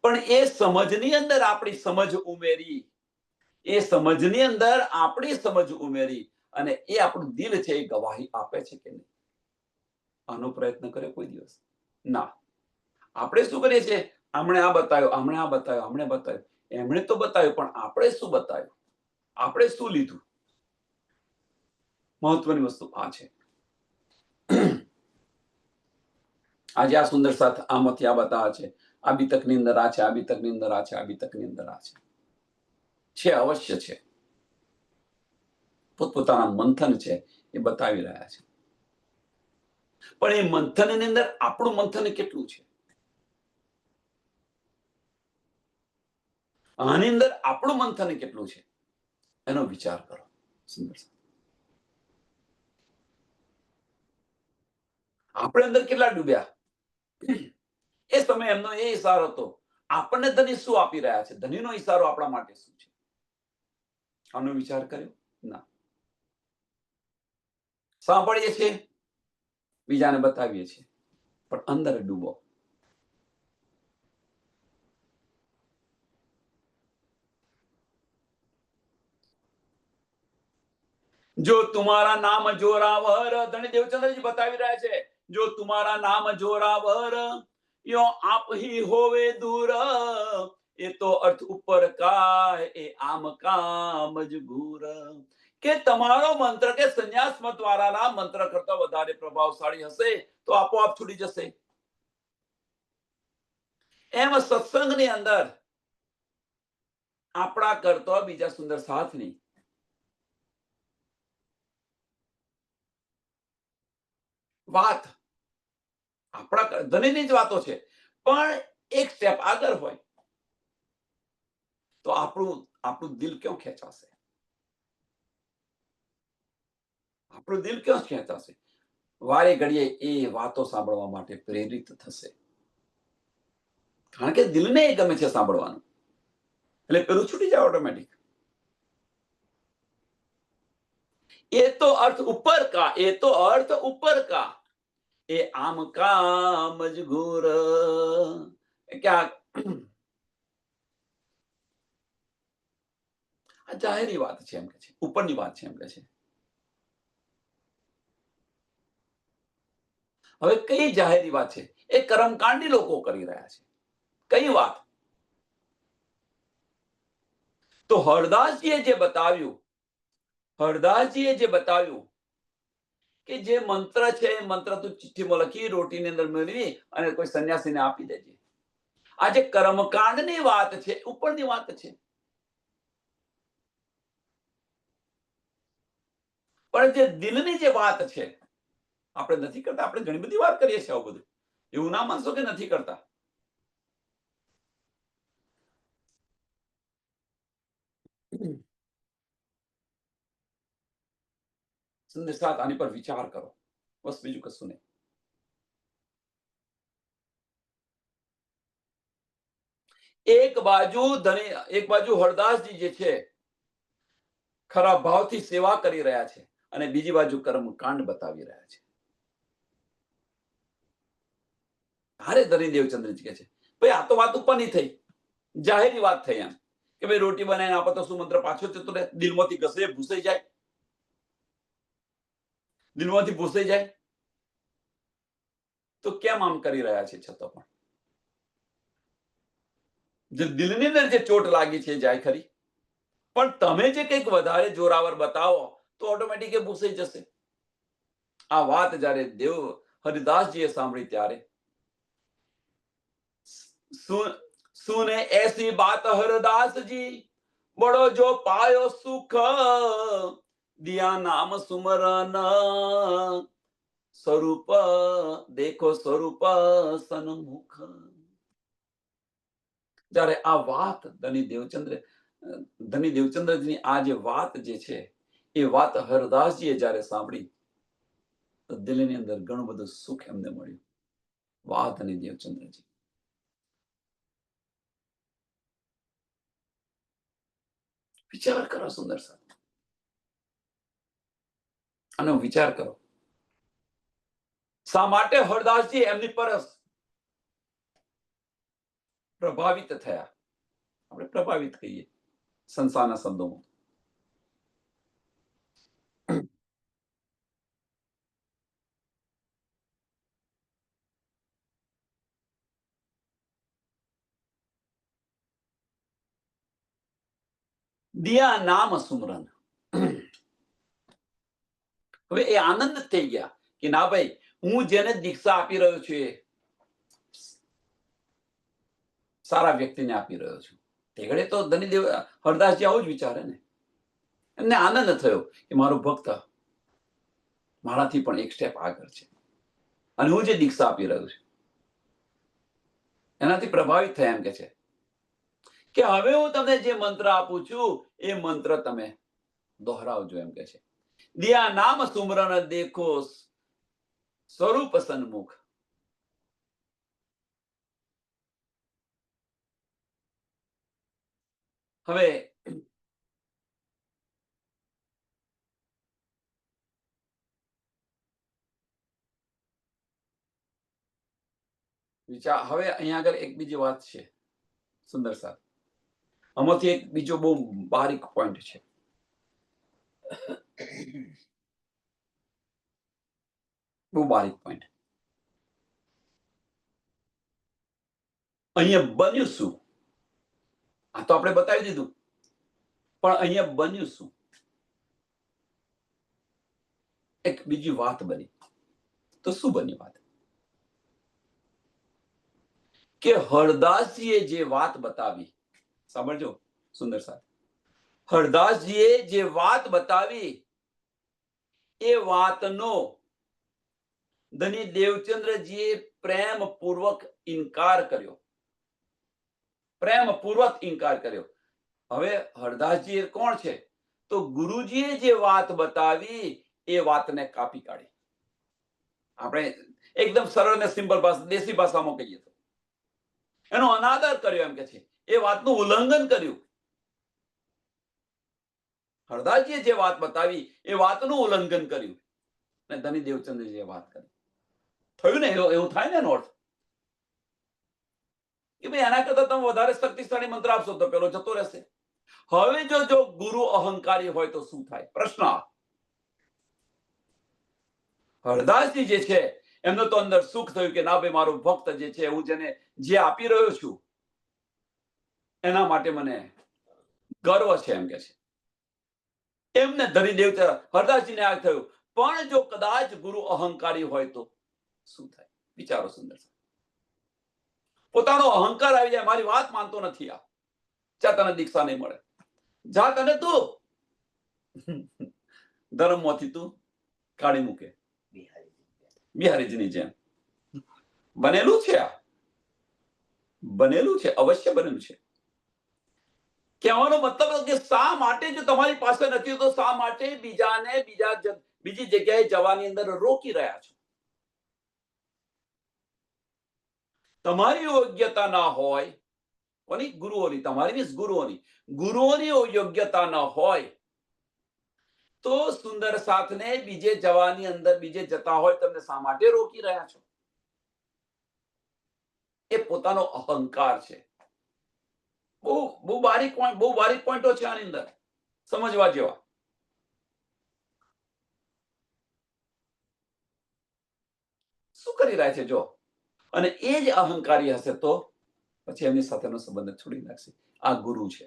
પણ એ સમજની અંદર આપણી સમજ ઉમેરી, એ સમજની અંદર આપણી સમજ ઉમેરી અને એ આપણું દિલ છે એ ગવાહી આપે છે કે નહીં, આનો પ્રયત્ન કરે કોઈ દિવસ ના. આપણે શું કરીએ છીએ, હમણે આ બતાવ્યું, હમણે આ બતાવ્યું, હમણે બતાવ્યું. એમણે તો બતાવ્યું, પણ આપણે શું બતાવ્યું, આપણે શું લીધું. મહત્વની વસ્તુ આ છે. આજે આ સુંદર સાથ આમાંથી આ બતાવે છે, આ બીતકની અંદર આ છે, આ બીતકની અંદર આ છે, આ બીતકની અંદર આ છે, અવશ્ય છે. પોતપોતાના મંથન છે એ બતાવી રહ્યા છે, પણ એ મંથનની અંદર આપણું મંથન કેટલું છે, આની અંદર આપણું મંથન કેટલું છે એનો વિચાર કરો. સુંદર સાથ આપણે અંદર કેટલા ડૂબ્યા, એ સમય એમનો એ ઈશારો હતો. આપણને ધની શું આપી રહ્યા છે, ધનીનો ઈશારો આપણા માટે શું છે, આનો વિચાર કર્યો ના. સાંભળીએ છીએ બીજાને બતાવીએ છીએ, પણ અંદર ડૂબો. જો તુમારા નામ જોરાવર, ધણી દેવચંદ્રજી બતાવી રહ્યા છે, જો તુમારા નામ જોરાવર યો આપ હી હોવે દૂર, એ તો અર્થ ઉપર કા એ આમ કા મજબૂર. કે તમારો મંત્ર કે સંન્યાસ મત વાળાના મંત્ર કરતા વધારે પ્રભાવશાળી હશે તો આપોઆપ છૂટી જશે. એમ સત્સંગની અંદર આપણા કરતો બીજા સુંદર સાથ નહીં. વાત આપણા ધણીની જ વાતો છે, પણ એક સ્ટેપ આગળ હોય તો આપણું દિલ ક્યાં ખેંચાશે? આપણું દિલ ક્યાં ખેંચાશે? વારે ઘડીએ એ વાતો સાંભળવા માટે પ્રેરિત થશે, કારણ કે દિલને એ ગમે છે સાંભળવાનું, એટલે પેલું છૂટી જાય ઓટોમેટિક. એ તો અર્થ ઉપર કા, એ તો અર્થ ઉપર કા એ આમ કા મજબૂર. ક્યાં આ જાહેરી વાત છે એમ કે છે, ઉપરની વાત છે એમ કે છે. હવે કઈ જાહેરી વાત છે? એ કર્મકાંડી લોકો કરી રહ્યા છે. કઈ વાત? તો હરદાસજીએ જે બતાવ્યું કે જે મંત્ર છે એ મંત્ર તું ચિઠ્ઠીમાં લખી રોટીની અંદર મેળવી અને કોઈ સંન્યાસીને આપી દેજે. આ જે કર્મકાંડની વાત છે, ઉપરની વાત છે. પણ જે દિલની જે વાત છે, આપણે નથી કરતા. આપણે ઘણી બધી વાત કરીએ છીએ આવું બધું. એવું ના માનશો કે નથી કરતા. સંદેશાત આની પર વિચાર કરો, બસ બીજું કશું નહીં. એક બાજુ હરદાસજી જે છે ખરા ભાવથી સેવા કરી રહ્યા છે અને બીજી બાજુ કર્મકાંડ બતાવી રહ્યા છે. હારે ધની દેવચંદ્રજી કહે છે, ભાઈ આ તો વાત ઉપરની થઈ, જાહેરી વાત થઈ એમ કે ભાઈ રોટી બનાવીને આપો તો શું મંત્ર પાછો જતો રહે, દિલમાંથી ઘસે ભૂસાઈ જાય, દિલમાંથી ભૂસાઈ જાય. તો કેમ આમ કરી રહ્યા છે? છતાં પણ જે દિલની અંદર જે ચોટ લાગી છે જાય ખરી, પણ તમે જે કંઈક વધારે જોરાવર બતાવો તો ઓટોમેટિક એ ભૂસાઈ જશે. આ વાત જ્યારે હરિદાસજીએ સાંભળી ત્યારે સુને એસી બાત હરદાસજી બડો જો પાયો સુખ, દિયા નામ સુમરન સ્વરૂપ દેખો સ્વરૂપ સન્મુખ. જ્યારે આ વાત ધની દેવચંદ્રજીની આ જે વાત જે છે એ વાત હરદાસજીએ જ્યારે સાંભળી તો દિલની અંદર ઘણું બધું સુખ એમને મળ્યું. વાહ ધની દેવચંદ્રજી! વિચાર કરો સુંદર સાહેબ, અને વિચાર કરો શા માટે હરદાસજી એમની પર પ્રભાવિત થયા. આપણે પ્રભાવિત કહીએ સંસારના શબ્દોમાં. દિયા નામ સુમરન. હવે એ આનંદ થઈ ગયા કે ના ભાઈ, હું જેને દીક્ષા આપી રહ્યો છું એ સારા વ્યક્તિને આપી રહ્યો છું. તે ઘડે તો ધનીદેવ હરદાસજી આવું જ વિચારે ને. એમને આનંદ થયો કે મારો ભક્ત મારાથી પણ એક સ્ટેપ આગળ છે અને હું જે દીક્ષા આપી રહ્યો છું એનાથી પ્રભાવિત થયા. એમ કે છે કે હવે હું તમને જે મંત્ર આપું છું એ મંત્ર તમે દોહરાવજો. એમ કે છે દિયા નામ સુમરન દેખો સ્વરૂપ સન્મુખ. હવે વિચાર. હવે અહીંયા આગળ એક બીજી વાત છે સુંદર સાહેબ, આમાંથી એક બીજો બહુ બારીક પોઈન્ટ છે. બહુ બારીક પોઈન્ટ. અહીંયા બન્યું શું? આ તો આપણે બતાવી દીધું, પણ અહીંયા બન્યું શું? એક બીજી વાત બની. તો શું બની વાત? કે હરદાસજીએ જે વાત બતાવી, સાંભળજો સુંદર સાહેબ, હરદાસજીએ જે વાત બતાવી એ વાતનો ધની દેવચંદ્રજીએ પ્રેમપૂર્વક ઇનકાર કર્યો. પ્રેમપૂર્વક ઇનકાર કર્યો. હવે હરદાસજી કોણ છે? તો ગુરુજીએ જે વાત બતાવી એ વાતને કાપી કાઢી. આપણે એકદમ સરળ ને સિમ્પલ ભાષા, દેશી ભાષામાં કહીએ તો એનો અનાદર કર્યો એમ કે છે, એ વાતનું ઉલ્લંઘન કર્યું. હરદાસજીએ જે વાત બતાવી એ વાતનું ઉલ્લંઘન કર્યું અને ધની દેવચંદ્રજીએ વાત કરી. થયું ને એવું થાય ને એનો અર્થ કે ભાઈ એના કરતા તમે વધારે શક્તિશાળી મંત્ર આપશો તો પેલો જતો રહેશે. હવે જો ગુરુ અહંકારી હોય તો શું થાય? પ્રશ્ન. હરદાસજી જે છે એમનો તો અંદર સુખ થયું કે ના ભાઈ મારો ભક્ત જે છે, હું જેને જે આપી રહ્યો છું એના માટે મને ગર્વ છે એમ કે છે. એમને ધની દેવતા હરદાસજીને આ થયું. પણ જો કદાચ ગુરુ અહંકારી હોય તો શું થાય? વિચારો સુંદર. પોતાનો અહંકાર આવી જાય, મારી વાત માનતો નથી આ, ચા તને દીક્ષા નહીં મળે, જા તને તું ધર્મમાંથી તું કાઢી મૂકે. બિહારીજીની જેમ બનેલું છે, આ બનેલું છે, અવશ્ય બનેલું છે. કહેવાનો મતલબ કે શા માટે જો તમારી પાસે નથી તો શા માટે બીજાને બીજી જગ્યાએ જવાની અંદર રોકી રહ્યા છો? તમારી યોગ્યતા ના હોય, કોની? ગુરુઓની. તમારી મીન્સ ગુરુઓની યોગ્યતા ન હોય તો સુંદર સાથને બીજે જવાની અંદર બીજે જતા હોય તમને શા માટે રોકી રહ્યા છો? એ પોતાનો અહંકાર છે. બહુ બારીક પોઈન્ટો છે આની અંદર, સમજવા જેવા. શું કરી રહ્યા છે જો? અને એ જ અહંકારી હશે તો પછી એમની સાથેનો સંબંધ છોડી નાખશે. આ ગુરુ છે,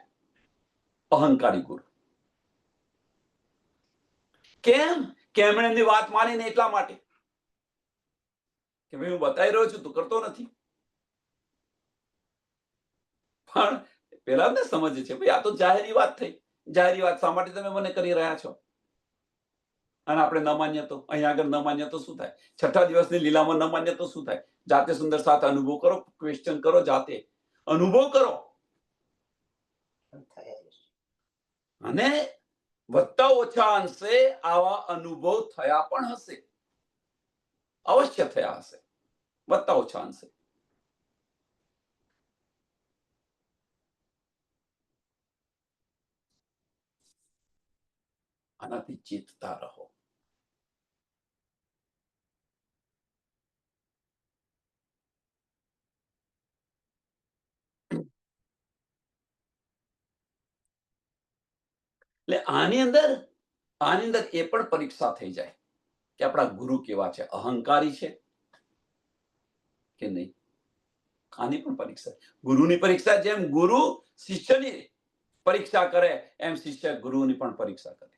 અહંકારી ગુરુ. કેમ? કે એમણે એમની વાત માનીને એટલા માટે કે ભાઈ હું બતાવી રહ્યો છું, તું કરતો નથી. પણ પેલા ને સમજે છે ભાઈ આ તો જાહેરી વાત થઈ. જાહેરી વાત શા માટે તમે મને કરી રહ્યા છો? અને આપણે ન માન્ય તો અહીંયા આગળ ન માન્ય તો શું થાય? છઠ્ઠા દિવસની લીલામાં ન માન્ય તો શું થાય? જાતે સુંદર સાથ અનુભવ કરો, ક્વેશ્ચન કરો, જાતે અનુભવ કરો. અને વધતા ઓછા અંશે આવા અનુભવ થયા પણ હશે, અવશ્ય થયા હશે, વધતા ઓછા અંશે. આનાથી ચેતતા રહો. એટલે આની અંદર એ પણ પરીક્ષા થઈ જાય કે આપણા ગુરુ કેવા છે, અહંકારી છે કે નહીં. આની પણ પરીક્ષા. ગુરુની પરીક્ષા જેમ ગુરુ શિષ્યની પરીક્ષા કરે એમ શિષ્ય ગુરુની પણ પરીક્ષા કરે.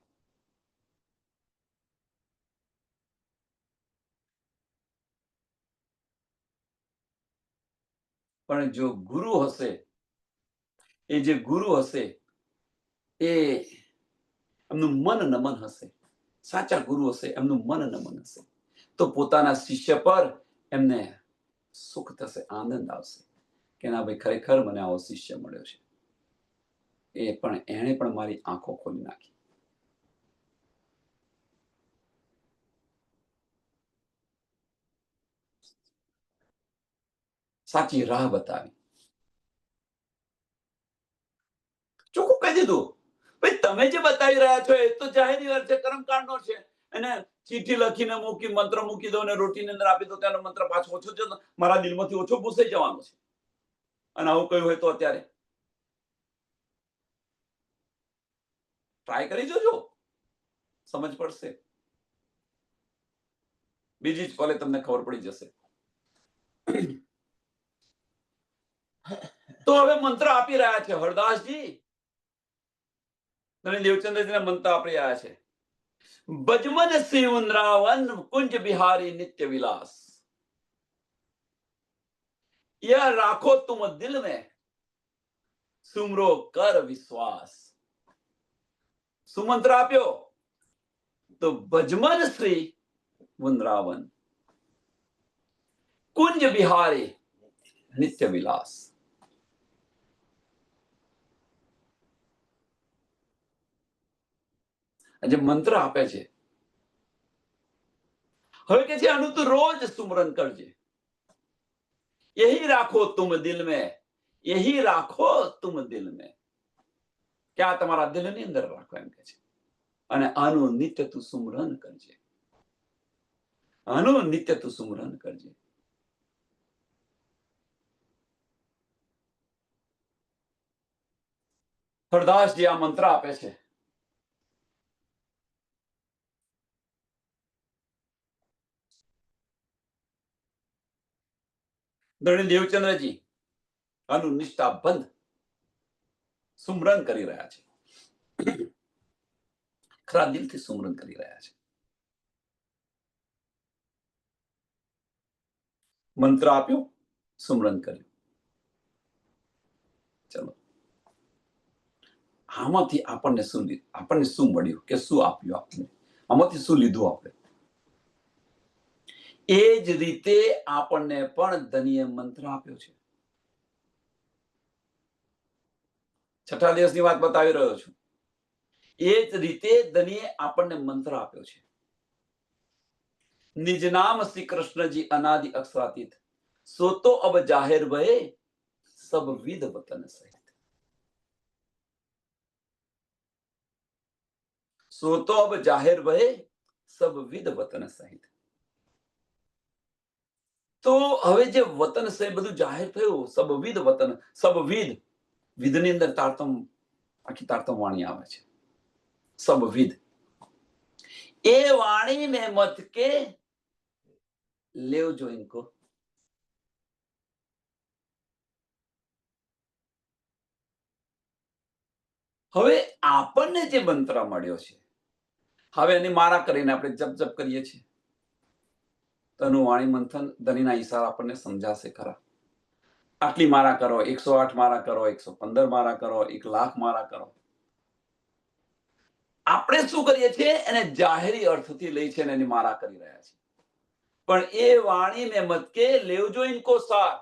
પણ જો ગુરુ હશે, એ જે ગુરુ હશે એ એમનું મન નમન હશે, સાચા ગુરુ હશે એમનું મન નમન હશે, તો પોતાના શિષ્ય પર એમને સુખ થશે, આનંદ આવશે કે ના ભાઈ ખરેખર મને આવો શિષ્ય મળ્યો છે. એણે પણ મારી આંખો ખોલી નાખી, સાચી રાહ બતાવી. ચોખ્ખું કહી દીધું ભાઈ તમે જે બતાવી રહ્યા છો એ તો જાહેરી વાત છે, કર્મકાંડનો છે. અને ચીઠી લખીને મૂકી, મંત્ર મૂકી દો અને રોટીની અંદર આપી દો, તેનો મંત્ર પાછો ઓછો જતો મારા દિલમાંથી ઓછો પૂછાઈ જવાનો છે. અને આવું કહ્યું હોય તો અત્યારે ટ્રાય કરી જોજો, સમજ પડશે. બીજી જ પલે તમને ખબર પડી જશે. તો હવે મંત્ર આપી રહ્યા છે હરદાસજી અને દેવચંદ્રજીને મંત્ર આપી રહ્યા છે. બજમન સિંહ વૃંદાવન કુંજ બિહારી નિત્ય વિલાસ, यह राखो तुम दिल में सुमरो कर विश्वास. સુમંત્ર આપ્યો તો ભજમન શ્રી વૃંદાવન કુંજ બિહારી નિત્ય વિલાસ. જે મંત્ર આપે છે હવે કે છે આનું તું રોજ સુમરન કરજે. यही રાખો तुम दिल में, यही રાખો तुम दिल में. क्या તમારા દિલની અંદર રાખો એમ કે છે. અને આનું નિત્ય તું સુમરન કરજે, આનું નિત્ય તું સુમરન કરજે. હરદાસજી આ મંત્ર આપે છે. ધણી દેવચંદ્રજી આનું નિષ્ઠાબંધ સુમરન કરી રહ્યા છે, ખરા દિલથી સુમરન કરી રહ્યા છે. મંત્ર આપ્યો, સુમરન કર્યું. ચલો, આમાંથી આપણને શું મળ્યું કે શું આપ્યું આપણને, આમાંથી શું લીધું આપણે? એ જ રીતે આપણને પણ ધનીએ મંત્ર આપ્યો છે. છઠ્ઠા દિવસની વાત બતાવી રહ્યો છું. એ જ રીતે ધનીએ આપણને મંત્ર આપ્યો છે. નિજ નામ શ્રી કૃષ્ણજી અનાદિ અક્ષરાતીત, સો તો અબ જાહેર ભય સબ વિધ વતન સહિત. સો તો અબ જાહેર ભય સબ વિધ વતન સહિત. તો હવે જે વતન છે બધું જાહેર થયું, સબવિધ વતન. સબવિધ, વિધની અંદર તારતમ, આખી તારતમ વાણી આવે છે. સબવિધ, એ વાણી में मत के લેવજો ઇनको. હવે આપણને જે મંત્ર મળ્યો છે, હવે એની મારા કરીને આપણે જપ જપ કરીએ છીએ તો એનું વાણી મંથન ધનીના ઈશારા આપણને સમજાશે ખરા. આટલી મારા કરો, 108 મારા કરો, 115 મારા કરો, 1,00,000 મારા કરો. આપણે શું કરીએ છીએ એને જાહેરી અર્થથી લઈ છે અને એની મારા કરી રહ્યા છે. પણ એ વાણીને મત કે લેવજો ઇનકો સાર,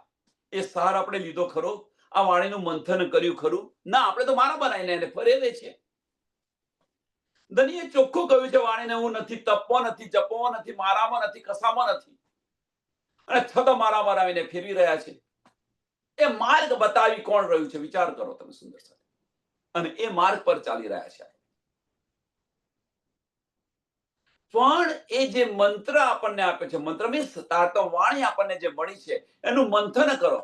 એ સાર આપણે લીધો ખરો? આ વાણીનું મંથન કર્યું ખરું? ના, આપણે તો મારા બનાવીને એને ફરેવે છે. ધનીએ ચોખ્ખું કહ્યું છે વાણીને, હું નથી તપવો, નથી જપવો, નથી મારામાં, નથી કસામાં નથી, અને છતાં મારા બનાવીને ફેરવી રહ્યા છે. એ માર્ગ બતાવી કોણ રહ્યું છે વિચાર કરો તમે સુંદર સાથે. અને એ માર્ગ પર ચાલી રહ્યા છે. પણ એ જે મંત્ર આપણને આપે છે, મંત્ર મીન્સ તારતમ વાણી આપણને જે મળી છે એનું મંથન કરો,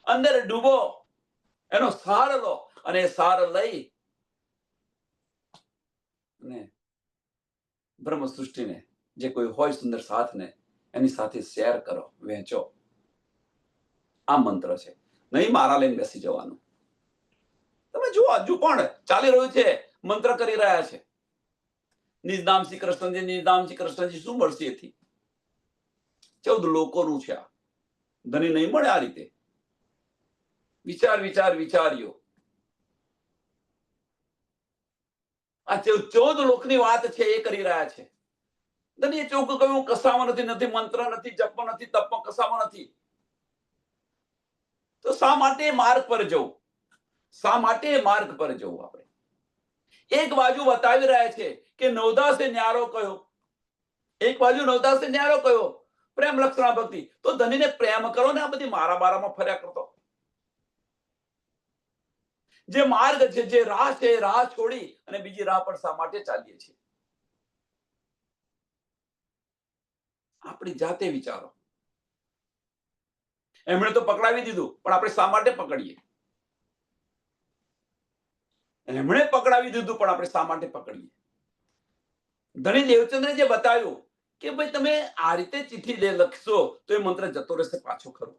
અંદર ડૂબો, એનો સાર લો, અને એ સાર લઈ અને બ્રહ્મ સૃષ્ટિને, જે કોઈ હોય સુંદર સાથને, એની સાથે શેર કરો, વહેંચો. આ મંત્ર છે. નહીં મારા લઈને બેસી જવાનું. તમે જુઓ હજુ પણ ચાલી રહ્યું છે, મંત્ર કરી રહ્યા છે. નિજ નામ શ્રી કૃષ્ણજી, નિજ નામ શ્રી કૃષ્ણજી. શું મળશે એથી? 14 લોકોનું છે આ. ધની નહીં મળે આ રીતે. વિચાર્યો. આ 14 લોકની વાત છે એ કરી રહ્યા છે. ધનીએ ચોખ્ખું કહ્યું, કસામાં નથી મંત્ર, નથી જપ, નથી તપ, કસામાં નથી. તો શા માટે માર્ગ પર જવું? શા માટે માર્ગ પર જવું? આપણે એક બાજુ બતાવી રહ્યા છે કે નવદાસે ન્યારો કયો, એક બાજુ નવદાસે ન્યારો કયો પ્રેમ લક્ષણા ભક્તિ. તો ધનીને પ્રેમ કરો ને, આ બધી મારા બારામાં ફર્યા કરતો. જે માર્ગ છે, જે રાહ છે, રાહ છોડી અને બીજી રાહ પર શા માટે ચાલીએ છીએ? આપણી જાતે વિચારો. એમણે તો પકડાવી દીધું, પણ આપણે શા માટે પકડીએ? એમણે પકડાવી દીધું, પણ આપણે શા માટે પકડીએ? ધણી દેવચંદ્રે જે બતાવ્યું કે ભાઈ તમે આ રીતે ચિઠ્ઠી લખશો તો એ મંત્ર જતો રહેશે પાછો ખરો.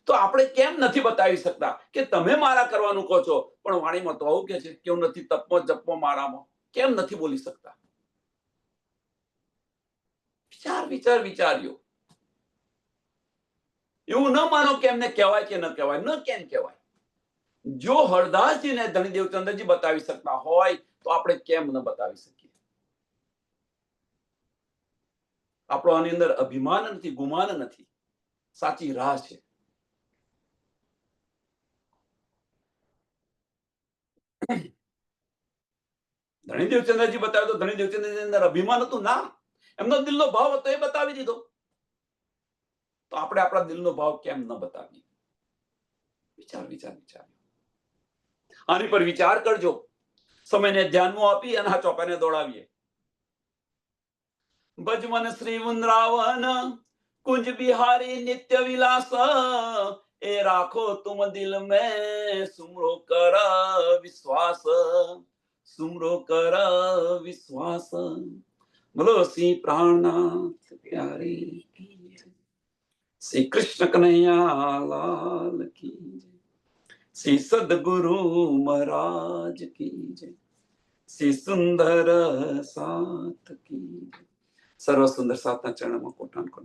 તો આપણે કેમ નથી બતાવી શકતા કે તમે મારા કરવાનું કહો છો, પણ વાણીમાં તો આવું કે છે કે હું નથી તપમાં જપમાં મારામાં? કેમ નથી બોલી શકતા? વિચાર્યો. એવું ન માનો કે એમને કહેવાય કે ન કહેવાય. ન કેમ કહેવાય? જો હરદાસજીને ધણી દેવચંદ્રજી બતાવી શકતા હોય તો આપણે કેમ ન બતાવી શકીએ? આપણો આની અંદર અભિમાન નથી, ગુમાન નથી, સાચી રાહ છે. ધણી દેવચંદ્રજી બતાવ્યો તો ધણી દેવચંદ્રની અંદર અભિમાન હતું ના, એમનો દિલનો ભાવ હતો એ બતાવી દીધો. તો આપણે આપણા દિલનો ભાવ કેમ ન બતાવીએ? વિચાર. આની પર વિચાર કરજો. સમયને ધ્યાનમાં આપી અને આ ચોપાને દોડાવીએ. ભજમન શ્રી વૃંદાવન कुंज बिहारी नित्य विलास ए राखो तुम दिल में सुमरो कर विश्वास बोलो श्री प्राणनाथ प्यारे की जय। श्री कृष्ण कन्हैया लाल की जय। श्री सदगुरु महाराज की जय। श्री सुंदर साथ की जय। सर्व सुंदर साथ चरण में कोटान कर